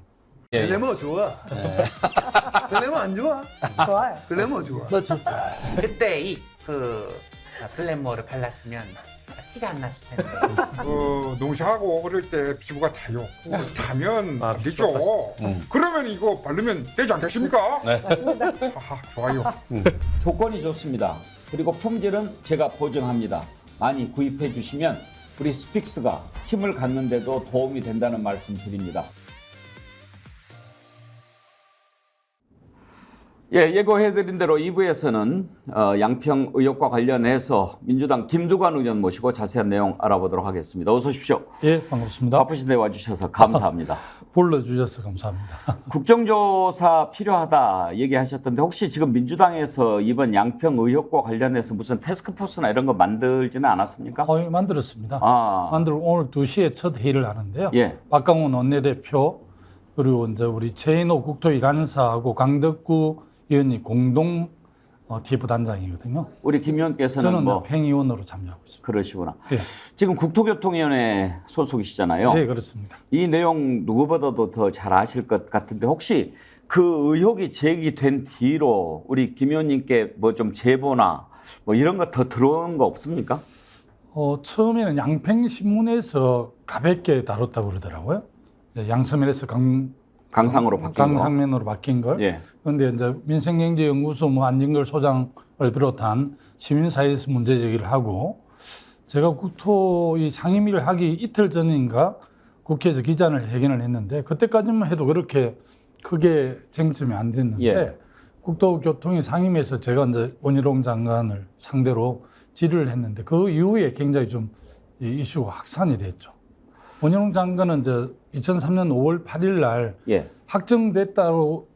글래머 좋아. 글래머 안 좋아? 좋아요. 글래머 좋아. 그때 그 글래머를 발랐으면 티가 안 났을 텐데. 농사하고 그럴 때 피부가 타요. 타면 안 되죠. 그러면 이거 바르면 되지 않겠습니까? 네. 맞습니다. 좋아요. 조건이 좋습니다. 그리고 품질은 제가 보증합니다. 많이 구입해 주시면 우리 스픽스가 힘을 갖는데도 도움이 된다는 말씀 드립니다. 예, 예고해드린 대로 2부에서는 양평 의혹과 관련해서 민주당 김두관 의원 모시고 자세한 내용 알아보도록 하겠습니다. 어서 오십시오. 예, 반갑습니다. 바쁘신데 와주셔서 감사합니다. 불러주셔서 감사합니다. 국정조사 필요하다 얘기하셨던데 혹시 지금 민주당에서 이번 양평 의혹과 관련해서 무슨 태스크포스나 이런 거 만들지는 않았습니까? 만들었습니다. 아, 만들고 오늘 2시에 첫 회의를 하는데요. 예. 박강원 원내대표 그리고 이제 우리 최인호 국토위 간사하고 강덕구 의원이 공동 TF 단장이거든요. 우리 김 의원께서는 저는 뭐 팽의원으로 참여하고 있습니다. 그러시구나. 예. 지금 국토교통위원회 소속이시잖아요. 네, 그렇습니다. 이 내용 누구보다도 더 잘 아실 것 같은데 혹시 그 의혹이 제기된 뒤로 우리 김 의원님께 뭐 좀 제보나 뭐 이런 거 더 들어온 거 없습니까? 처음에는 양평신문에서 가볍게 다뤘다고 그러더라고요. 양서면에서 강상으로 바뀐 거. 강상면으로 바뀐 걸. 예. 그런데 이제 민생경제연구소 안진걸 소장을 비롯한 시민사회에서 문제 제기를 하고 제가 국토위 상임위를 하기 이틀 전인가 국회에서 기자를 회견을 했는데 그때까지만 해도 그렇게 크게 쟁점이 안 됐는데 예. 국토교통위 상임위에서 제가 이제 원희룡 장관을 상대로 질의를 했는데 그 이후에 굉장히 좀 이 이슈가 확산이 됐죠. 원희룡 장관은 이제 2003년 5월 8일 날 예. 확정됐다고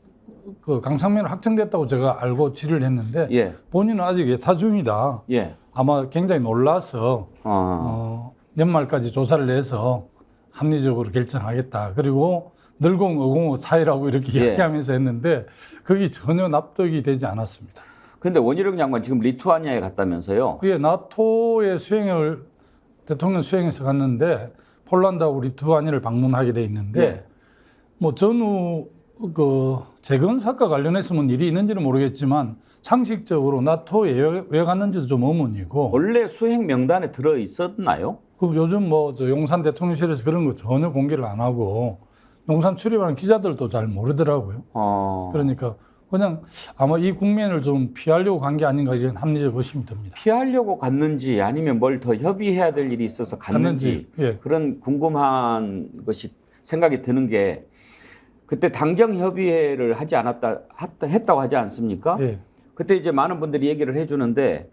그 강상면으로 확정됐다고 제가 알고 질의를 했는데 예. 본인은 아직 예타 중이다. 예. 아마 굉장히 놀라서 연말까지 조사를 해서 합리적으로 결정하겠다. 그리고 늘공 505 차이라고 이렇게 예. 이야기하면서 했는데 그게 전혀 납득이 되지 않았습니다. 근데 원희룡 장관 지금 리투아니아에 갔다면서요? 그게 나토의 수행을 대통령 수행해서 갔는데 폴란드하고 리투아니아를 방문하게 돼 있는데 예. 뭐 전후 그 재건 사건과 관련해서는 일이 있는지는 모르겠지만 상식적으로 나토에 왜 갔는지도 좀 의문이고 원래 수행 명단에 들어 있었나요? 그 요즘 뭐 저 용산 대통령실에서 그런 거 전혀 공개를 안 하고 용산 출입하는 기자들도 잘 모르더라고요. 그러니까 그냥 아마 이 국면을 좀 피하려고 간 게 아닌가 이런 합리적 의심이 듭니다. 피하려고 갔는지 아니면 뭘 더 협의해야 될 일이 있어서 갔는지 예. 그런 궁금한 것이 생각이 드는 게 그때 당정 협의회를 하지 했다고 하지 않습니까? 예. 그때 이제 많은 분들이 얘기를 해주는데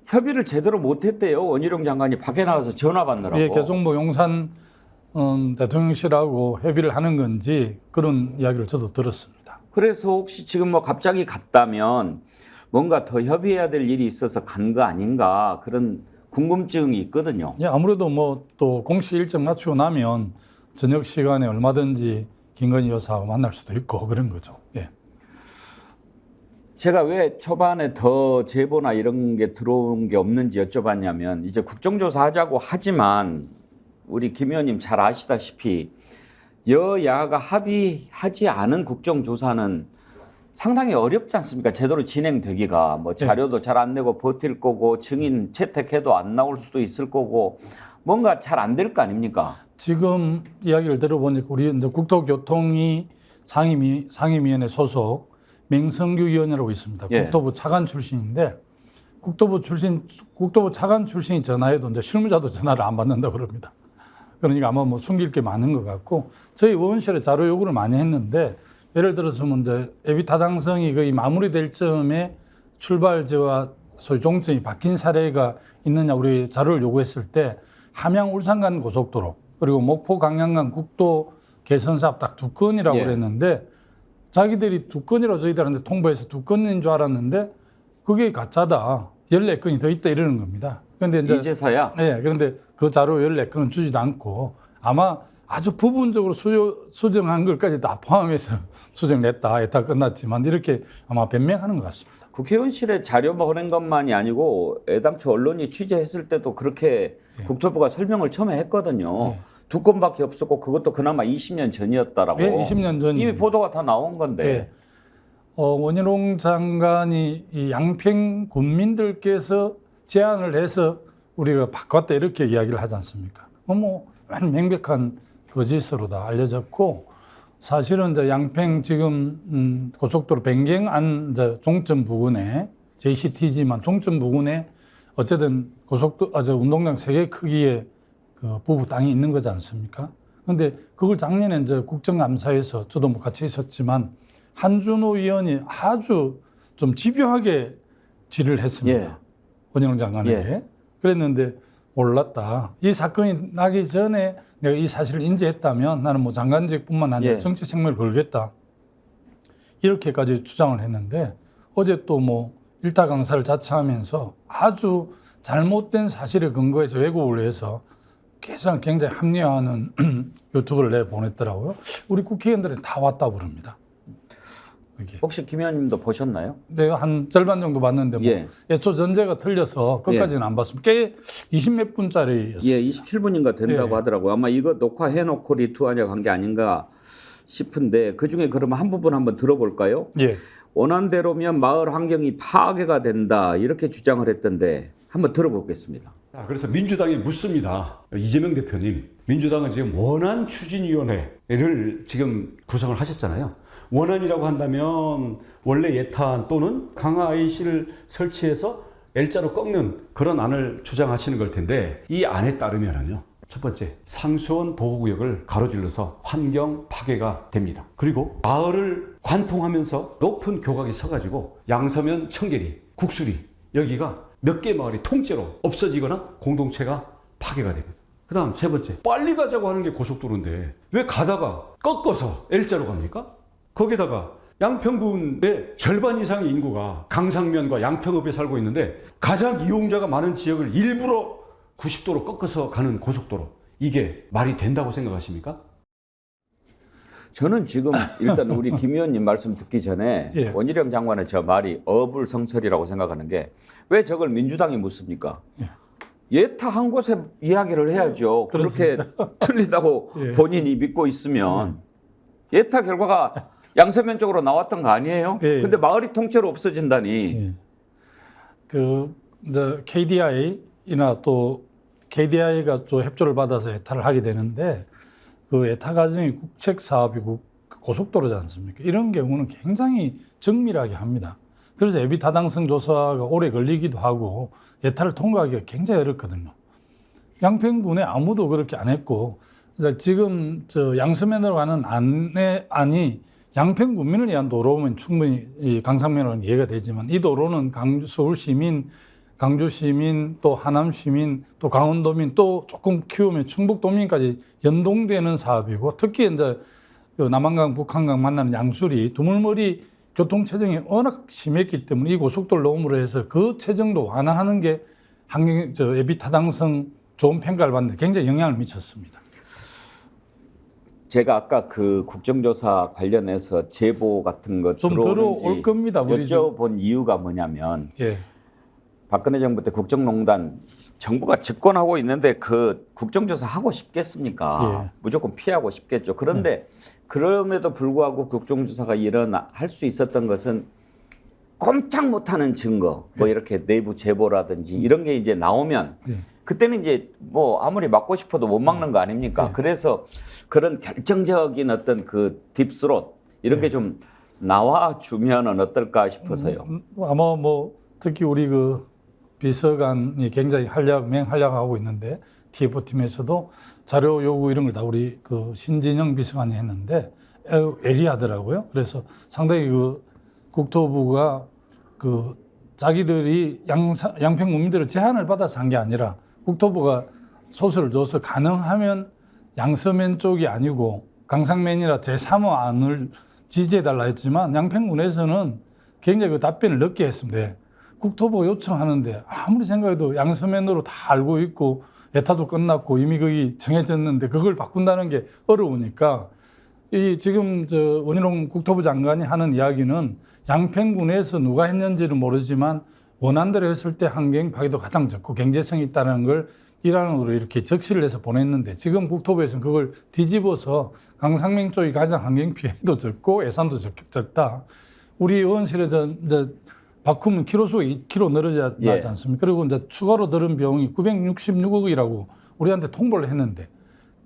협의를 제대로 못했대요. 원희룡 장관이 밖에 나가서 전화 받느라고. 예, 계속 뭐 용산 대통령실하고 협의를 하는 건지 그런 이야기를 저도 들었습니다. 그래서 혹시 지금 뭐 갑자기 갔다면 뭔가 더 협의해야 될 일이 있어서 간 거 아닌가 그런 궁금증이 있거든요. 예, 아무래도 뭐 또 공식 일정 맞추고 나면 저녁 시간에 얼마든지 김건희 여사하고 만날 수도 있고 그런 거죠. 예. 제가 왜 초반에 더 제보나 이런 게 들어온 게 없는지 여쭤봤냐면 이제 국정조사 하자고 하지만 우리 김 의원님 잘 아시다시피 여야가 합의하지 않은 국정조사는 상당히 어렵지 않습니까? 제대로 진행되기가 뭐 자료도 잘 안 내고 버틸 거고 증인 채택해도 안 나올 수도 있을 거고 뭔가 잘 안 될 거 아닙니까? 지금 이야기를 들어보니까 우리 이제 국토교통위 상임위원회 소속 맹성규 위원이라고 있습니다. 예. 국토부 차관 출신인데 국토부 차관 출신이 전화해도 이제 실무자도 전화를 안 받는다고 그럽니다. 그러니까 아마 뭐 숨길 게 많은 것 같고 저희 의원실에 자료 요구를 많이 했는데 예를 들어서 이제 예비 타당성이 거의 마무리될 즈음에 출발지와 소위 종점이 바뀐 사례가 있느냐 우리 자료를 요구했을 때 함양 울산 간 고속도로 그리고 목포 강양 간 국도 개선 사업 딱 두 건이라고 예. 그랬는데 자기들이 두 건이라고 저희들한테 통보해서 두 건인 줄 알았는데 그게 가짜다. 14건이 더 있다 이러는 겁니다. 그런데 이제서야 네, 그런데 그 자료 14건은 주지도 않고 아마 아주 부분적으로 수정한 것까지 다 포함해서 수정냈다. 에타 끝났지만 이렇게 아마 변명하는 것 같습니다. 국회의원실에 자료 보낸 것만이 아니고 애당초 언론이 취재했을 때도 그렇게 국토부가 설명을 처음에 했거든요. 두 건밖에 없었고 그것도 그나마 20년 전이었다라고. 예, 20년 전 이미 보도가 다 나온 건데. 예. 원희룡 장관이 이 양평 군민들께서 제안을 해서 우리가 바꿨다 이렇게 이야기를 하지 않습니까? 뭐 명백한 거짓으로 다 알려졌고 사실은 이제 양평 지금 고속도로 변경안 이제 종점 부근에 JCT지만 종점 부근에 어쨌든 운동장 3개 크기의 그 부부 땅이 있는 거지 않습니까? 그런데 그걸 작년에 이제 국정감사에서 저도 뭐 같이 있었지만 한준호 의원이 아주 좀 집요하게 질의를 했습니다. 예. 원희룡 장관에게. 예. 그랬는데 몰랐다. 이 사건이 나기 전에 내가 이 사실을 인지했다면 나는 뭐 장관직뿐만 아니라 예. 정치 생명을 걸겠다. 이렇게까지 주장을 했는데 어제 또 뭐 일타 강사를 자처하면서 아주 잘못된 사실에 근거해서 왜곡을 해서 굉장히 합리화하는 유튜브를 내보냈더라고요. 우리 국회의원들은 다 왔다 부릅니다. 이게. 혹시 김 의원님도 보셨나요? 내가 한 절반 정도 봤는데 뭐 예. 애초 전제가 틀려서 끝까지는 안 봤습니다. 꽤 20몇 분짜리였어요. 예, 27분인가 된다고 예. 하더라고요. 아마 이거 녹화해놓고 리투하냐고 한 게 아닌가 싶은데 그중에 그러면 한 부분 한번 들어볼까요? 예. 원안대로면 마을 환경이 파괴가 된다 이렇게 주장을 했던데 한번 들어보겠습니다. 그래서 민주당이 묻습니다. 이재명 대표님, 민주당은 지금 원안 추진위원회를 지금 구성을 하셨잖아요. 원안이라고 한다면 원래 예탄 또는 강화 IC를 설치해서 L자로 꺾는 그런 안을 주장하시는 걸 텐데 이 안에 따르면요. 첫 번째, 상수원 보호구역을 가로질러서 환경 파괴가 됩니다. 그리고 마을을 관통하면서 높은 교각이 서가지고 양서면, 청계리, 국수리 여기가 몇 개 마을이 통째로 없어지거나 공동체가 파괴가 됩니다. 그 다음 세 번째, 빨리 가자고 하는 게 고속도로인데 왜 가다가 꺾어서 L자로 갑니까? 거기다가 양평군의 절반 이상의 인구가 강상면과 양평읍에 살고 있는데 가장 이용자가 많은 지역을 일부러 90도로 꺾어서 가는 고속도로 이게 말이 된다고 생각하십니까? 저는 지금 일단 우리 김 의원님 말씀 듣기 전에 예. 원희룡 장관의 저 말이 어불성설이라고 생각하는 게 왜 저걸 민주당이 묻습니까? 예타 한 곳에 이야기를 해야죠. 그렇게 틀리다고 예. 본인이 믿고 있으면 예타 결과가 양서면 쪽으로 나왔던 거 아니에요? 예. 근데 마을이 통째로 없어진다니. 예. 그 이제 KDI나 또 KDI가 또 협조를 받아서 예타를 하게 되는데 그 예타 과정이 국책 사업이고 고속도로지 않습니까? 이런 경우는 굉장히 정밀하게 합니다. 그래서 예비 타당성 조사가 오래 걸리기도 하고 예타를 통과하기가 굉장히 어렵거든요. 양평군에 아무도 그렇게 안 했고 지금 저 양서면으로 가는 안이 양평 군민을 위한 도로면 충분히 이 강상면으로는 이해가 되지만 이 도로는 서울시민, 강주시민, 또 하남시민, 또 강원도민, 또 조금 키우면 충북도민까지 연동되는 사업이고 특히 이제 남한강, 북한강 만나는 양수리, 두물머리 교통체증이 워낙 심했기 때문에 이 고속도로 놓음으로 해서 그 체증도 완화하는 게 환경 애비 타당성 좋은 평가를 받는데 굉장히 영향을 미쳤습니다. 제가 아까 그 국정조사 관련해서 제보 같은 거 좀 들어오는지 들어올 겁니다. 우리 여쭤본 이유가 뭐냐면 예. 박근혜 정부 때 국정농단 정부가 집권하고 있는데 그 국정조사 하고 싶겠습니까? 예. 무조건 피하고 싶겠죠. 그런데 그럼에도 불구하고 국정조사가 할 수 있었던 것은 꼼짝 못하는 증거, 뭐 이렇게 내부 제보라든지 이런 게 이제 나오면 그때는 이제 뭐 아무리 막고 싶어도 못 막는 거 아닙니까? 그래서 그런 결정적인 어떤 그 딥스롯 이런 게 좀 나와 주면은 어떨까 싶어서요. 아마 뭐 특히 우리 그 비서관이 굉장히 맹활약하고 있는데 TF팀에서도 자료 요구 이런 걸 다 우리 그 신진영 비서관이 했는데 예리하더라고요. 그래서 상당히 그 국토부가 그 자기들이 양평 국민들의 제안을 받아서 한 게 아니라 국토부가 소스를 줘서 가능하면 양서면 쪽이 아니고 강상면이라 제3호 안을 지지해달라 했지만 양평군에서는 굉장히 그 답변을 늦게 했습니다. 국토부가 요청하는데 아무리 생각해도 양서면으로 다 알고 있고 예타도 끝났고 이미 거기 정해졌는데 그걸 바꾼다는 게 어려우니까 이 지금 저 원희룡 국토부 장관이 하는 이야기는 양평군에서 누가 했는지는 모르지만 원안대로 했을 때 환경 파괴도 가장 적고 경제성이 있다는 걸 일환으로 이렇게 적시를 해서 보냈는데 지금 국토부에서는 그걸 뒤집어서 강상면 쪽이 가장 환경 피해도 적고 예산도 적다. 우리 의원실에서 이제 바꾸면 키로수가 2km 늘어나지 않습니까? 그리고 이제 추가로 들은 비용이 966억이라고 우리한테 통보를 했는데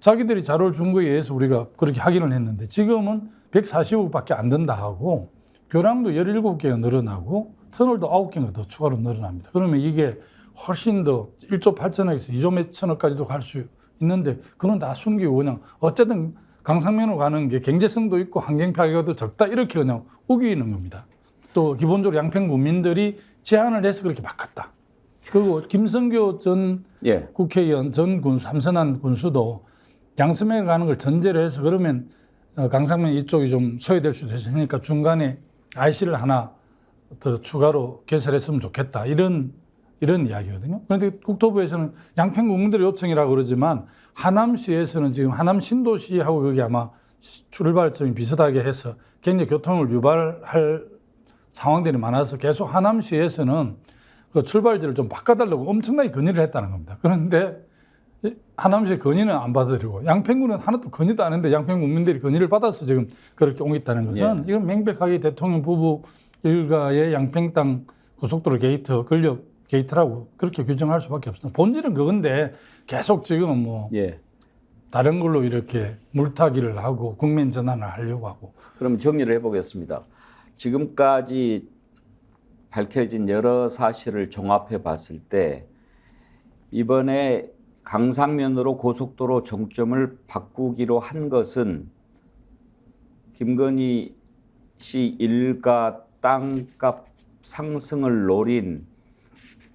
자기들이 자료를 준 거에 의해서 우리가 그렇게 확인을 했는데 지금은 140억밖에 안 된다 하고 교량도 17개가 늘어나고 터널도 9개가 더 추가로 늘어납니다. 그러면 이게 훨씬 더 1조 8천억에서 2조 몇 천억까지도 갈 수 있는데 그건 다 숨기고 그냥 어쨌든 강상면으로 가는 게 경제성도 있고 환경 파괴도 적다 이렇게 그냥 우기는 겁니다. 또 기본적으로 양평 국민들이 제안을 해서 그렇게 바꿨다. 그리고 김성교 전 국회의원 전 군수 삼선한 군수도 양서면을 가는 걸 전제로 해서 그러면 강상면 이쪽이 좀 소외될 수도 있으니까 중간에 IC를 하나 더 추가로 개설했으면 좋겠다. 이런 이야기거든요. 그런데 국토부에서는 양평 국민들의 요청이라고 그러지만 하남시에서는 지금 하남 신도시하고 거기 아마 출발점이 비슷하게 해서 굉장히 교통을 유발할 상황들이 많아서 계속 하남시에서는 그 출발지를 좀 바꿔달라고 엄청나게 건의를 했다는 겁니다. 그런데 하남시 건의는 안 받아들이고 양평군은 하나도 건의도 안 했는데 양평 국민들이 건의를 받아서 지금 그렇게 옮겼다는 것은 이건 명백하게 대통령 부부 일가의 양평 땅 고속도로 게이트 권력 게이트라고 그렇게 규정할 수밖에 없습니다. 본질은 그건데 계속 지금은 뭐 다른 걸로 이렇게 물타기를 하고 국면 전환을 하려고 하고. 그럼 정리를 해보겠습니다. 지금까지 밝혀진 여러 사실을 종합해 봤을 때 이번에 강상면으로 고속도로 정점을 바꾸기로 한 것은 김건희 씨 일가 땅값 상승을 노린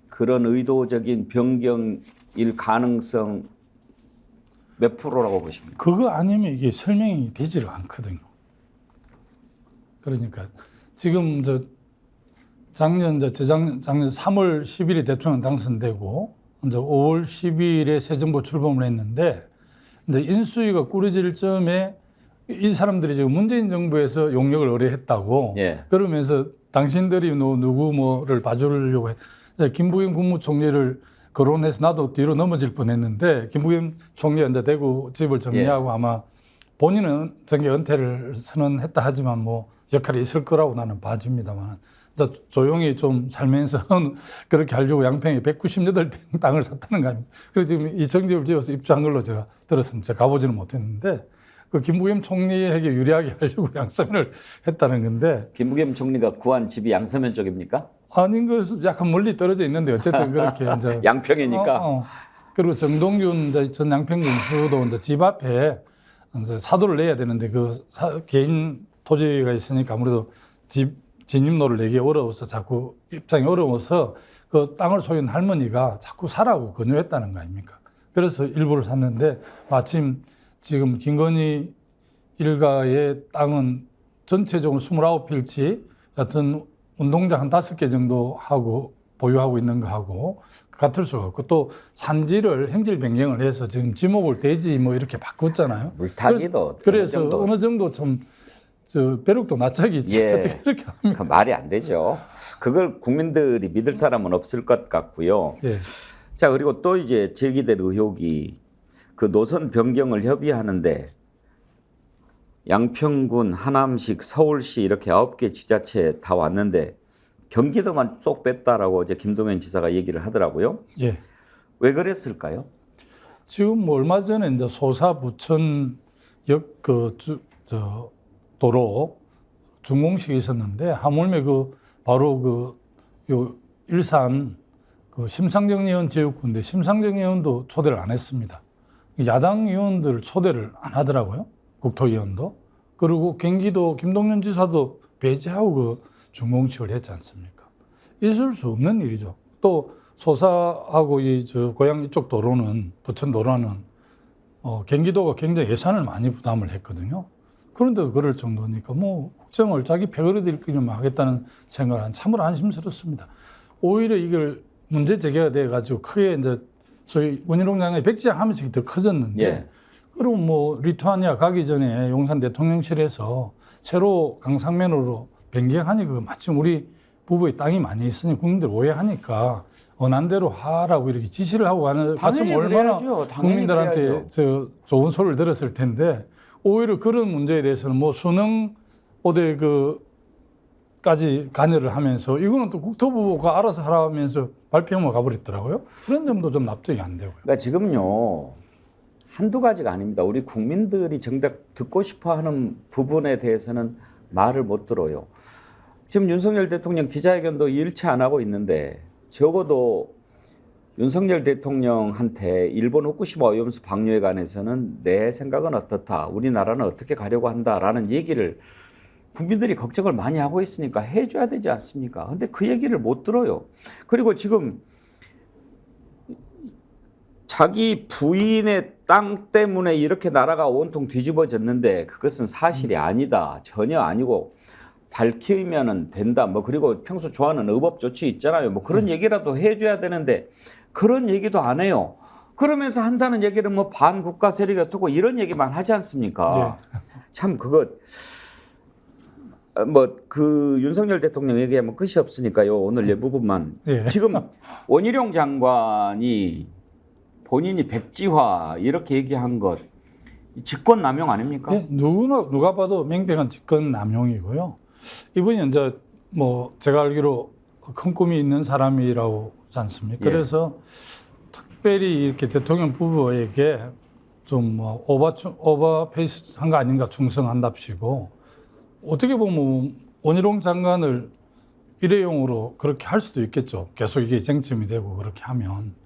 그런 의도적인 변경일 가능성 몇 프로라고 보십니까? 그거 아니면 이게 설명이 되지를 않거든요. 그러니까 지금 작년 3월 10일에 대통령 당선되고 이제 5월 10일에 새 정부 출범을 했는데 이제 인수위가 꾸려질 점에 이 사람들이 지금 문재인 정부에서 용역을 의뢰했다고 그러면서 당신들이 누구 뭐를 봐주려고 김부겸 국무총리를 거론해서 나도 뒤로 넘어질 뻔했는데 김부겸 총리가 이제 대구 집을 정리하고 아마 본인은 정계 은퇴를 선언했다 하지만 뭐 역할이 있을 거라고 나는 봐집니다만 조용히 좀 살면서 그렇게 하려고 양평에 198평 땅을 샀다는 거 아닙니까? 그래서 지금 이 정집을 지어서 입주한 걸로 제가 들었습니다. 제가 가보지는 못했는데 그 김부겸 총리에게 유리하게 하려고 양서면을 했다는 건데 김부겸 총리가 구한 집이 양서면 쪽입니까? 아닌 것은 약간 멀리 떨어져 있는데 어쨌든 그렇게 이제 양평이니까. 그리고 정동균 전 양평 군수도 이제 집 앞에 이제 사도를 내야 되는데 개인 토지가 있으니까 아무래도 진입로를 내기 어려워서 자꾸 입장이 어려워서 그 땅을 소유한 할머니가 자꾸 사라고 권유했다는 거 아닙니까? 그래서 일부를 샀는데 마침 지금 김건희 일가의 땅은 전체적으로 29필지 같은 운동장 한 5개 정도 하고 보유하고 있는 거하고 같을 수가 없고 또 산지를 행질 변경을 해서 지금 지목을 대지 뭐 이렇게 바꿨잖아요. 물타기도 그래서 어느 정도 좀 벼룩도 납작이 있지 예. 어떻게 이렇게 합니까? 그 말이 안 되죠. 그걸 국민들이 믿을 사람은 없을 것 같고요. 예. 자, 그리고 또 이제 제기될 의혹이 그 노선 변경을 협의하는데 양평군, 하남시, 서울시 이렇게 9개 지자체 다 왔는데 경기도만 쏙 뺐다라고 이제 김동연 지사가 얘기를 하더라고요. 예. 왜 그랬을까요? 지금 뭐 얼마 전에 이제 소사 부천 도로 준공식이 있었는데 하물며 바로 요 일산 심상정 의원 지역구인데 심상정 의원도 초대를 안 했습니다. 야당 의원들 초대를 안 하더라고요. 국토위원도. 그리고 경기도 김동연 지사도 배제하고 준공식을 했지 않습니까? 있을 수 없는 일이죠. 또 소사하고 고향 이쪽 도로는 부천 도로는 경기도가 굉장히 예산을 많이 부담을 했거든요. 그런데도 그럴 정도니까 뭐 국정을 자기 패거리들끼리만 하겠다는 생각은 참으로 안심스럽습니다. 오히려 이걸 문제 제기가 돼가지고 크게 이제 소위 원희룡 장관이 백지하면서 더 커졌는데 예. 그리고 뭐 리투아니아 가기 전에 용산 대통령실에서 새로 강상면으로 변경하니 마침 우리 부부의 땅이 많이 있으니 국민들 오해하니까 원한대로 하라고 이렇게 지시를 하고 갔으면 얼마나 국민들한테 좋은 소리를 들었을 텐데 오히려 그런 문제에 대해서는 뭐 수능 5대 까지 관여를 하면서 이거는 또 국토부가 알아서 하라면서 발표만 가버렸더라고요. 그런 점도 좀 납득이 안 되고요. 그러니까 지금요 한두 가지가 아닙니다. 우리 국민들이 정작 듣고 싶어하는 부분에 대해서는 말을 못 들어요. 지금 윤석열 대통령 기자회견도 일치 안 하고 있는데 적어도 윤석열 대통령한테 일본 후쿠시마 오염수 방류에 관해서는 내 생각은 어떻다, 우리나라는 어떻게 가려고 한다라는 얘기를 국민들이 걱정을 많이 하고 있으니까 해줘야 되지 않습니까? 근데 그 얘기를 못 들어요. 그리고 지금 자기 부인의 땅 때문에 이렇게 나라가 온통 뒤집어졌는데 그것은 사실이 아니다. 전혀 아니고 밝히면은 된다. 뭐 그리고 평소 좋아하는 의법 조치 있잖아요. 뭐 그런 얘기라도 해줘야 되는데 그런 얘기도 안 해요. 그러면서 한다는 얘기는 뭐 반국가 세력이 어떻고 이런 얘기만 하지 않습니까? 네. 참 그거 뭐 그 윤석열 대통령 얘기하면 끝이 없으니까요. 오늘 이 부분만. 네. 지금 원희룡 장관이 본인이 백지화 이렇게 얘기한 것 직권 남용 아닙니까? 네, 누가 봐도 명백한 직권 남용이고요. 이분이 이제 뭐 제가 알기로 큰 꿈이 있는 사람이라고 하지 않습니까? 예. 그래서 특별히 이렇게 대통령 부부에게 좀 뭐 오버페이스 한 거 아닌가 충성한답시고 어떻게 보면 원희룡 장관을 일회용으로 그렇게 할 수도 있겠죠. 계속 이게 쟁점이 되고 그렇게 하면.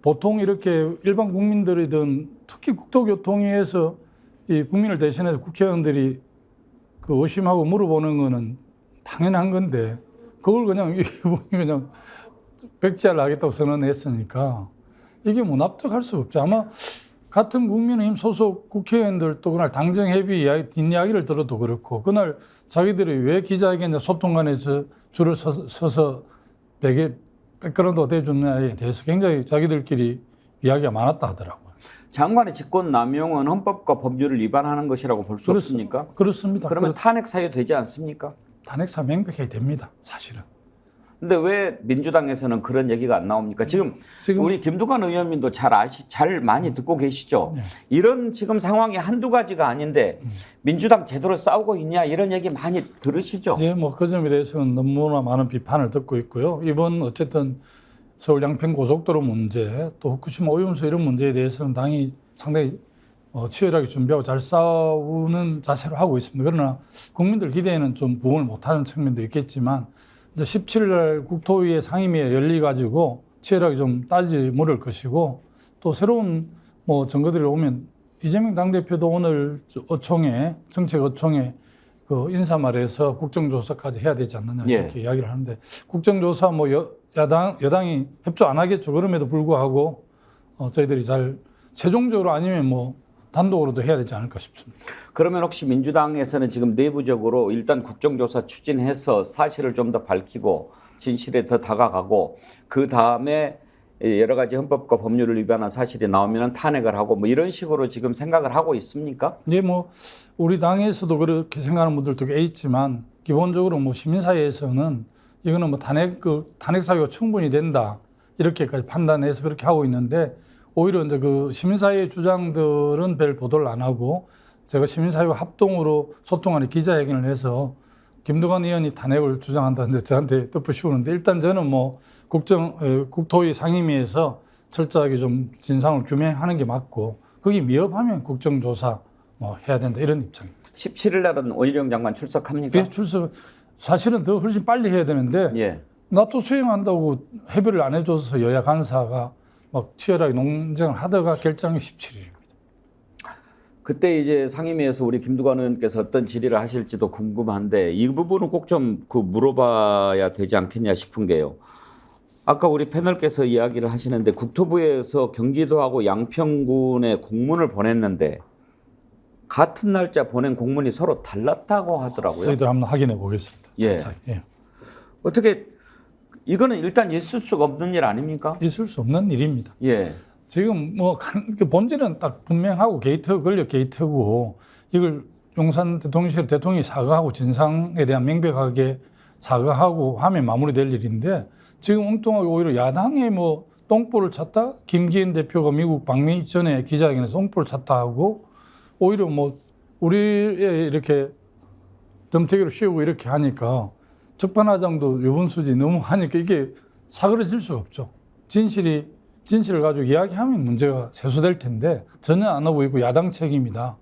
보통 이렇게 일반 국민들이든 특히 국토교통위에서 이 국민을 대신해서 국회의원들이 그 의심하고 물어보는 거는 당연한 건데 그걸 그냥 그냥 백지화를 하겠다고 선언했으니까 이게 뭐 납득할 수 없죠. 아마 같은 국민의힘 소속 국회의원들도 그날 당정협의 이야기, 뒷이야기를 들어도 그렇고 그날 자기들이 왜 기자회견에 소통관에서 줄을 서서 백그라운드가 돼줬냐에 대해서 굉장히 자기들끼리 이야기가 많았다 하더라고요. 장관의 직권 남용은 헌법과 법률을 위반하는 것이라고 볼 수 없습니까? 그렇습니다. 그러면 탄핵 사유 되지 않습니까? 탄핵 사유 명백하게 됩니다. 사실은. 근데 왜 민주당에서는 그런 얘기가 안 나옵니까? 지금 우리 김두관 의원님도 잘 많이 듣고 계시죠? 네. 이런 지금 상황이 한두 가지가 아닌데 민주당 제대로 싸우고 있냐 이런 얘기 많이 들으시죠? 예, 뭐 그 점에 대해서는 너무나 많은 비판을 듣고 있고요. 이번 어쨌든 서울 양평 고속도로 문제 또 후쿠시마 오염수 이런 문제에 대해서는 당이 상당히 치열하게 준비하고 잘 싸우는 자세로 하고 있습니다. 그러나 국민들 기대에는 좀 부응을 못하는 측면도 있겠지만 이제 17일 날 국토위의 상임위에 열리가지고 치열하게 좀 따지지 물을 것이고 또 새로운 뭐 증거들이 오면 이재명 당대표도 오늘 정책어총에 그 인사말에서 국정조사까지 해야 되지 않느냐 이렇게 이야기를 하는데 국정조사 뭐 여당이 협조 안 하겠죠. 그럼에도 불구하고 저희들이 잘 최종적으로 아니면 뭐 단독으로도 해야 되지 않을까 싶습니다. 그러면 혹시 민주당에서는 지금 내부적으로 일단 국정조사 추진해서 사실을 좀 더 밝히고 진실에 더 다가가고 그 다음에 여러 가지 헌법과 법률을 위반한 사실이 나오면 탄핵을 하고 뭐 이런 식으로 지금 생각을 하고 있습니까? 예, 뭐 우리 당에서도 그렇게 생각하는 분들도 꽤 있지만 기본적으로 뭐 시민사회에서는 이거는 뭐 탄핵 사유가 충분히 된다 이렇게까지 판단해서 그렇게 하고 있는데 오히려 이제 그 시민사회의 주장들은 별 보도를 안 하고 제가 시민사회와 합동으로 소통하는 기자회견을 해서 김두관 의원이 탄핵을 주장한다는데 저한테 덮으시우는데 일단 저는 뭐 국토위 상임위에서 철저하게 좀 진상을 규명하는 게 맞고 거기 미흡하면 국정조사 뭐 해야 된다 이런 입장입니다. 17일 날은 원희룡 장관 출석합니까? 예, 출석 사실은 더 훨씬 빨리 해야 되는데 예. 나또 수행한다고 협의를 안 해줘서 여야 간사가 막 치열하게 논쟁을 하다가 결정이 17일입니다. 그때 이제 상임위에서 우리 김두관 의원께서 어떤 질의를 하실지도 궁금한데 이 부분은 꼭 좀 물어봐야 되지 않겠냐 싶은 게요. 아까 우리 패널께서 이야기를 하시는데 국토부에서 경기도하고 양평군에 공문을 보냈는데 같은 날짜 보낸 공문이 서로 달랐다고 하더라고요. 저희들 한번 확인해 보겠습니다. 예. 예. 어떻게 이거는 일단 있을 수가 없는 일 아닙니까? 있을 수 없는 일입니다. 예. 지금 뭐 본질은 딱 분명하고 게이트 권력 게이트고 이걸 용산 대통령실 대통령이 사과하고 진상에 대한 명백하게 사과하고 하면 마무리될 일인데 지금 엉뚱하게 오히려 야당에 뭐 똥볼을 찼다 김기현 대표가 미국 방미 전에 기자회견에서 똥볼을 찼다 하고 오히려 뭐 우리의 이렇게 덤태기로 씌우고 이렇게 하니까 적반하장도 유분수지 너무 하니까 이게 사그러질 수가 없죠. 진실을 가지고 이야기하면 문제가 해소될 텐데 전혀 안 하고 있고 야당 책임이다.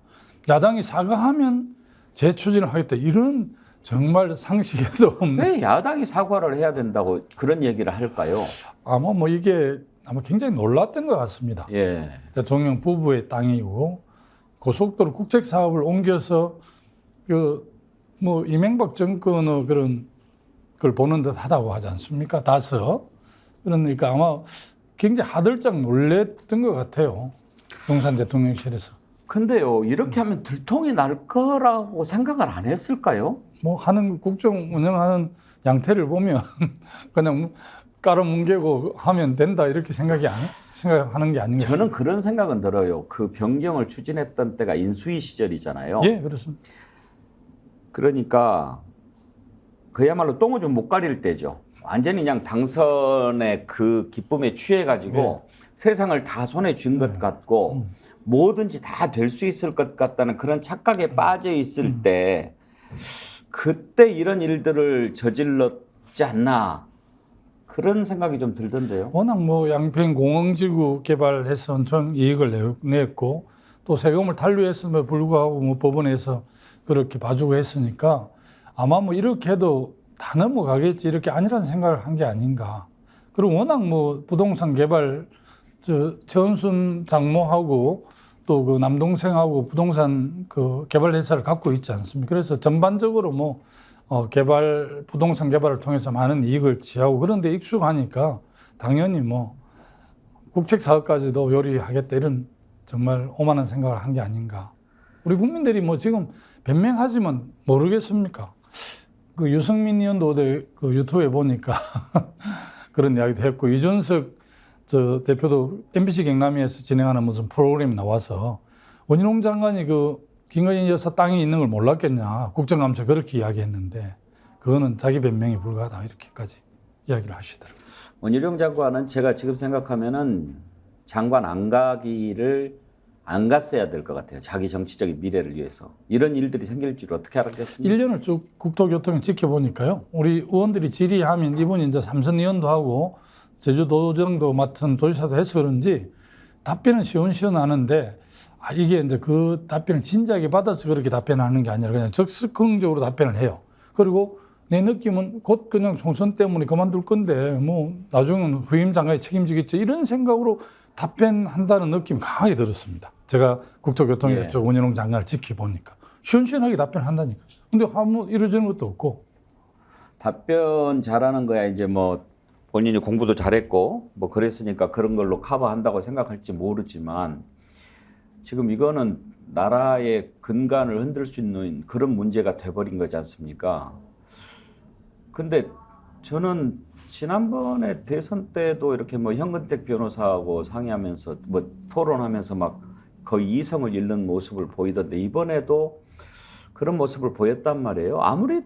야당이 사과하면 재추진을 하겠다. 이런 정말 상식에도 없는. 왜 야당이 사과를 해야 된다고 그런 얘기를 할까요? 아마 뭐 이게 아마 굉장히 놀랐던 것 같습니다. 예. 대통령 부부의 땅이고 고속도로 국책 사업을 옮겨서 뭐 이명박 정권의 그런 걸 보는 듯 하다고 하지 않습니까? 다서 그러니까 아마 굉장히 하들짝 놀랬던 것 같아요. 용산 대통령실에서. 근데요, 이렇게 하면 들통이 날 거라고 생각을 안 했을까요? 뭐 하는 국정 운영하는 양태를 보면 그냥 깔아뭉개고 하면 된다 이렇게 생각하는 게 아닌가 싶습니다. 저는 그런 생각은 들어요. 그 변경을 추진했던 때가 인수위 시절이잖아요. 예, 그렇습니다. 그러니까 그야말로 똥오줌 못 가릴 때죠. 완전히 그냥 당선의 그 기쁨에 취해가지고 세상을 다 손에 쥔 것 같고 뭐든지 다 될 수 있을 것 같다는 그런 착각에 빠져 있을 때 그때 이런 일들을 저질렀지 않나 그런 생각이 좀 들던데요. 워낙 뭐 양평 공항지구 개발해서 엄청 이익을 냈고 또 세금을 탄류했음에도 불구하고 뭐 법원에서 그렇게 봐주고 했으니까 아마 뭐 이렇게 해도 다 넘어가겠지 이렇게 아니라는 생각을 한 게 아닌가. 그리고 워낙 뭐 부동산 개발 최은순 장모하고 또 그 남동생하고 부동산 그 개발 회사를 갖고 있지 않습니까? 그래서 전반적으로 뭐 부동산 개발을 통해서 많은 이익을 취하고 그런데 익숙하니까 당연히 뭐 국책 사업까지도 요리하겠다 이런 정말 오만한 생각을 한 게 아닌가. 우리 국민들이 뭐 지금 변명하지만 모르겠습니까? 그 유승민 의원도 어제 그 유튜브에 보니까 그런 이야기도 했고 이준석 저 대표도 MBC 경남에서 진행하는 무슨 프로그램이 나와서 원희룡 장관이 그 김건희 여사 땅이 있는 걸 몰랐겠냐 국정감사 그렇게 이야기했는데 그거는 자기 변명에 불과하다 이렇게까지 이야기를 하시더라고요. 원희룡 장관은 제가 지금 생각하면은 장관 안 갔어야 될 것 같아요. 자기 정치적인 미래를 위해서. 이런 일들이 생길 줄 어떻게 알았겠습니까? 1년을 쭉 국토교통을 지켜보니까요. 우리 의원들이 질의하면 이분이 이제 삼선 의원도 하고 제주도정도 맡은 도지사도 해서 그런지 답변은 시원시원하는데 이게 이제 그 답변을 진지하게 받아서 그렇게 답변하는 게 아니라 그냥 적극적으로 답변을 해요. 그리고 내 느낌은 곧 그냥 총선 때문에 그만둘 건데 뭐 나중에는 후임 장관이 책임지겠지 이런 생각으로 답변한다는 느낌이 강하게 들었습니다. 제가 국토교통에서 쪽 원희룡 장관을 지켜보니까 시원시원하게 답변한다니까요. 근데 아무 이루어지는 것도 없고. 답변 잘하는 거야 이제 뭐 본인이 공부도 잘했고 뭐 그랬으니까 그런 걸로 커버한다고 생각할지 모르지만 지금 이거는 나라의 근간을 흔들 수 있는 그런 문제가 돼버린 거지 않습니까? 근데 저는 지난번에 대선 때도 이렇게 뭐 현근택 변호사하고 상의하면서 뭐 토론하면서 막 거의 이성을 잃는 모습을 보이던데 이번에도 그런 모습을 보였단 말이에요. 아무리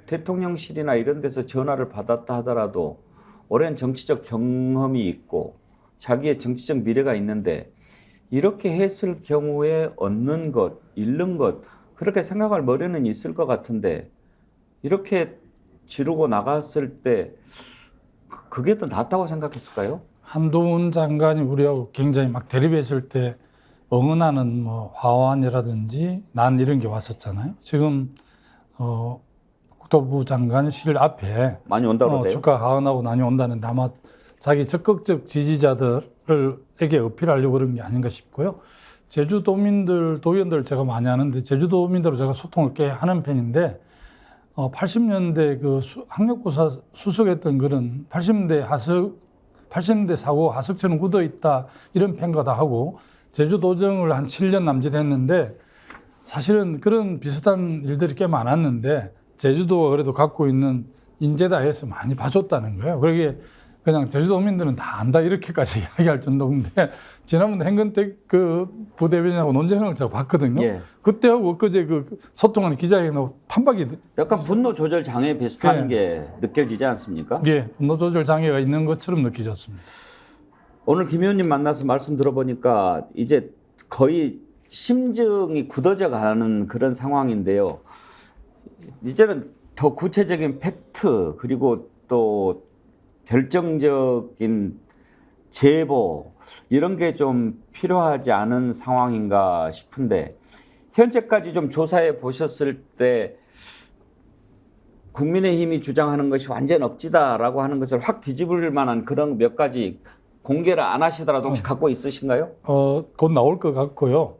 대통령실이나 이런 데서 전화를 받았다 하더라도 오랜 정치적 경험이 있고 자기의 정치적 미래가 있는데 이렇게 했을 경우에 얻는 것, 잃는 것 그렇게 생각할 머리는 있을 것 같은데 이렇게 지르고 나갔을 때 그게 더 낫다고 생각했을까요? 한동훈 장관이 우리하고 굉장히 막 대립했을 때 응원하는 뭐 화환이라든지 난 이런 게 왔었잖아요. 지금 국토부 장관실 앞에 많이 온다고 그래요? 주가 하원하고 많이 온다는데 아마 자기 적극적 지지자들에게 어필하려고 그런 게 아닌가 싶고요. 제주도민들, 도의원들 제가 많이 하는데 제주도민들로 제가 소통을 꽤 하는 편인데 80년대 그 학력고사 수석했던 그런 80년대 사고 하석처럼 굳어 있다 이런 평가도 하고 제주도정을 한 7년 남짓 했는데 사실은 그런 비슷한 일들이 꽤 많았는데 제주도가 그래도 갖고 있는 인재다 해서 많이 봐줬다는 거예요. 그러기에 그냥 제주도민들은 다 안다 이렇게까지 이야기할 정도인데 지난번에 hen근택 그 부대변인하고 논쟁을 제가 봤거든요. 예. 그때하고 엊그제 그 소통하는 기자회견하고 판박이 약간 분노 조절 장애 비슷한 게 느껴지지 않습니까? 예, 분노 조절 장애가 있는 것처럼 느껴졌습니다. 오늘 김 의원님 만나서 말씀 들어보니까 이제 거의 심증이 굳어져 가는 그런 상황인데요. 이제는 더 구체적인 팩트 그리고 또 결정적인 제보 이런 게 좀 필요하지 않은 상황인가 싶은데 현재까지 좀 조사해 보셨을 때 국민의힘이 주장하는 것이 완전 억지다라고 하는 것을 확 뒤집을 만한 그런 몇 가지 공개를 안 하시더라도 혹시 갖고 있으신가요? 곧 나올 것 같고요.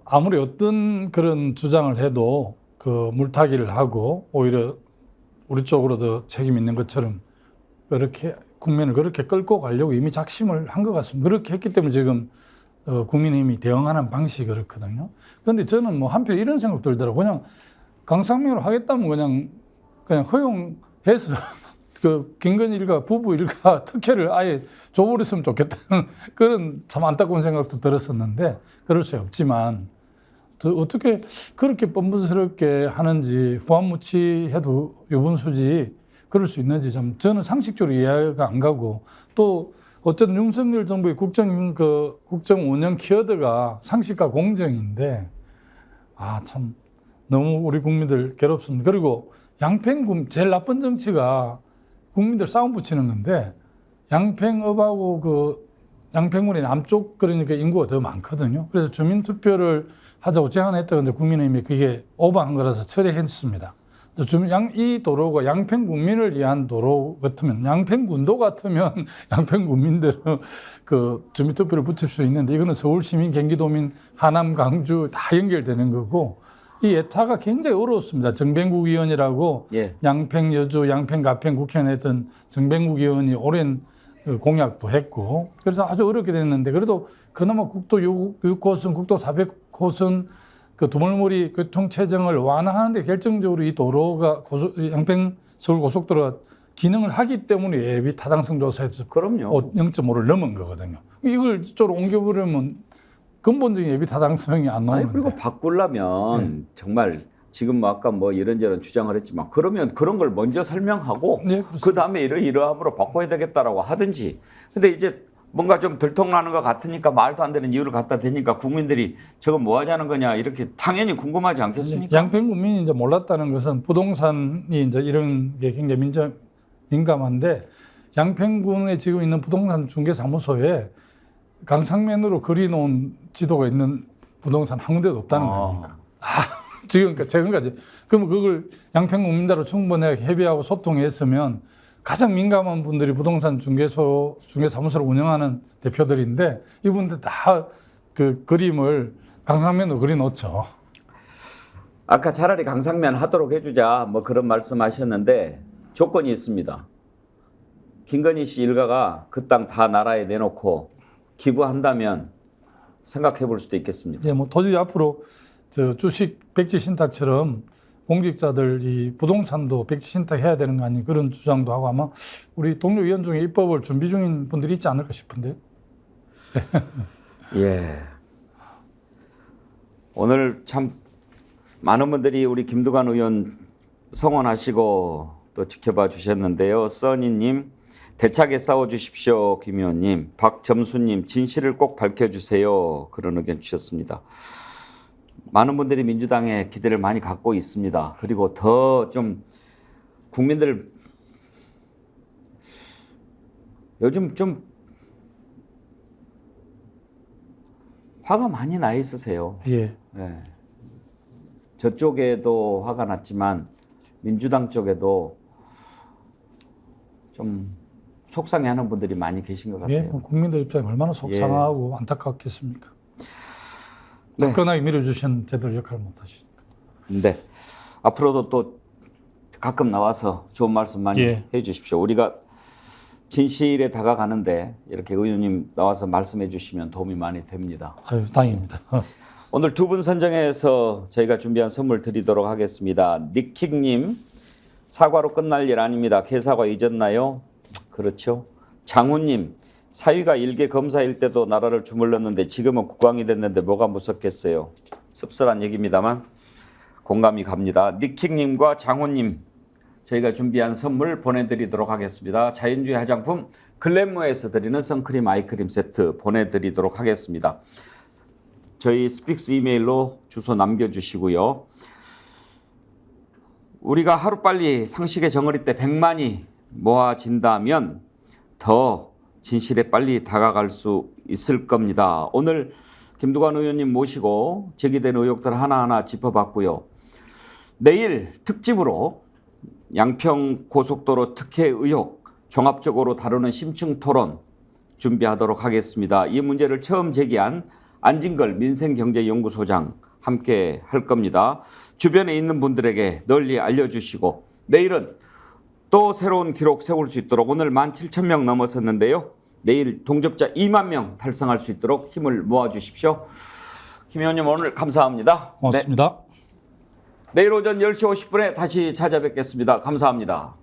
아무리 어떤 그런 주장을 해도 그 물타기를 하고 오히려 우리 쪽으로 더 책임 있는 것처럼 그렇게 국민을 그렇게 끌고 가려고 이미 작심을 한 것 같습니다. 그렇게 했기 때문에 지금 국민의힘이 대응하는 방식이 그렇거든요. 그런데 저는 뭐 한편 이런 생각 들더라고요. 그냥 강상명으로 하겠다면 그냥 허용해서 그 김건희 일가 부부 일가 특혜를 아예 줘버렸으면 좋겠다는 그런 참 안타까운 생각도 들었었는데 그럴 수 없지만 어떻게 그렇게 뻔뻔스럽게 하는지 후한무치해도 유분수지 그럴 수 있는지 참 저는 상식적으로 이해가 안 가고 또 어쨌든 윤석열 정부의 국정 운영 키워드가 상식과 공정인데 참 너무 우리 국민들 괴롭습니다. 그리고 제일 나쁜 정치가 국민들 싸움 붙이는 건데 양평읍하고 양평군의 남쪽 그러니까 인구가 더 많거든요. 그래서 주민투표를 하자고 제안했다는데 국민의힘이 그게 오버한 거라서 철회했습니다. 이 도로가 양평군민을 위한 도로 같으면 양평군도 같으면 양평군민들은 그 주민투표를 붙일 수 있는데 이거는 서울시민, 경기도민, 하남, 강주 다 연결되는 거고 이 예타가 굉장히 어려웠습니다. 정병국 의원이라고 양평, 여주, 양평, 가평 국회의원 했던 정병국 의원이 오랜 공약도 했고 그래서 아주 어렵게 됐는데 그래도 그나마 국도 6호선, 국도 400호선 그 두물머리 교통체증을 완화하는데 결정적으로 이 도로가 양평 서울 고속도로가 기능을 하기 때문에 예비 타당성 조사에서 그럼요. 0.5를 넘은 거거든요. 이걸 이쪽으로 옮겨버리면 근본적인 예비 타당성이 안 나오는데. 그리고 바꾸려면 정말 지금 뭐 아까 뭐 이런저런 주장을 했지만 그러면 그런 걸 먼저 설명하고 그 다음에 이러이러함으로 바꿔야 되겠다라고 하든지. 근데 이제 뭔가 좀 들통나는 것 같으니까 말도 안 되는 이유를 갖다 대니까 국민들이 저거 뭐 하자는 거냐 이렇게 당연히 궁금하지 않겠습니까? 양평 국민이 이제 몰랐다는 것은 부동산이 이제 이런 게 굉장히 민감한데 양평군에 지금 있는 부동산 중개사무소에 강상면으로 그려놓은 지도가 있는 부동산 한 군데도 없다는 거 아닙니까? 지금까지. 그러면 그걸 양평 국민대로 충분히 협의하고 소통했으면 가장 민감한 분들이 부동산 중개사무소를 운영하는 대표들인데 이분들 다 그 그림을 강상면으로 그려놓죠. 아까 차라리 강상면 하도록 해주자 뭐 그런 말씀하셨는데 조건이 있습니다. 김건희 씨 일가가 그 땅 다 나라에 내놓고 기부한다면 생각해 볼 수도 있겠습니다. 뭐 도저히 앞으로 저 주식 백지 신탁처럼 공직자들 이 부동산도 백지 신탁해야 되는 거 아니 그런 주장도 하고 아마 우리 동료 의원 중에 입법을 준비 중인 분들이 있지 않을까 싶은데요. 예. 오늘 참 많은 분들이 우리 김두관 의원 성원하시고 또 지켜봐 주셨는데요. 써니님, 대차게 싸워주십시오. 김 의원님, 박점수님, 진실을 꼭 밝혀주세요. 그런 의견 주셨습니다. 많은 분들이 민주당에 기대를 많이 갖고 있습니다. 그리고 더 좀 국민들 요즘 좀 화가 많이 나 있으세요. 예. 네. 저쪽에도 화가 났지만 민주당 쪽에도 좀 속상해하는 분들이 많이 계신 것 같아요. 예, 뭐 국민들 입장에 얼마나 속상하고 안타깝겠습니까? 네. 굳건하게 밀어주신 제대로 역할을 못하시니까. 네. 앞으로도 또 가끔 나와서 좋은 말씀 많이 해주십시오. 우리가 진실에 다가가는데 이렇게 의원님 나와서 말씀해 주시면 도움이 많이 됩니다. 아유, 다행입니다. 오늘 두 분 선정해서 저희가 준비한 선물 드리도록 하겠습니다. 니킥님, 사과로 끝날 일 아닙니다. 개사과 잊었나요? 그렇죠. 장훈님, 사위가 일개 검사일 때도 나라를 주물렀는데 지금은 국왕이 됐는데 뭐가 무섭겠어요. 씁쓸한 얘기입니다만 공감이 갑니다. 니킥님과 장훈님, 저희가 준비한 선물 보내드리도록 하겠습니다. 자연주의 화장품 글램모에서 드리는 선크림 아이크림 세트 보내드리도록 하겠습니다. 저희 스픽스 이메일로 주소 남겨주시고요. 우리가 하루빨리 상식의 정어리 때 100만이 모아진다면 더 진실에 빨리 다가갈 수 있을 겁니다. 오늘 김두관 의원님 모시고 제기된 의혹들 하나하나 짚어봤고요. 내일 특집으로 양평 고속도로 특혜 의혹 종합적으로 다루는 심층 토론 준비하도록 하겠습니다. 이 문제를 처음 제기한 안진걸 민생경제연구소장 함께 할 겁니다. 주변에 있는 분들에게 널리 알려주시고 내일은 또 새로운 기록 세울 수 있도록 오늘 17,000명 넘어섰는데요. 내일 동접자 2만 명 달성할 수 있도록 힘을 모아주십시오. 김 의원님 오늘 감사합니다. 고맙습니다. 네. 내일 오전 10시 50분에 다시 찾아뵙겠습니다. 감사합니다.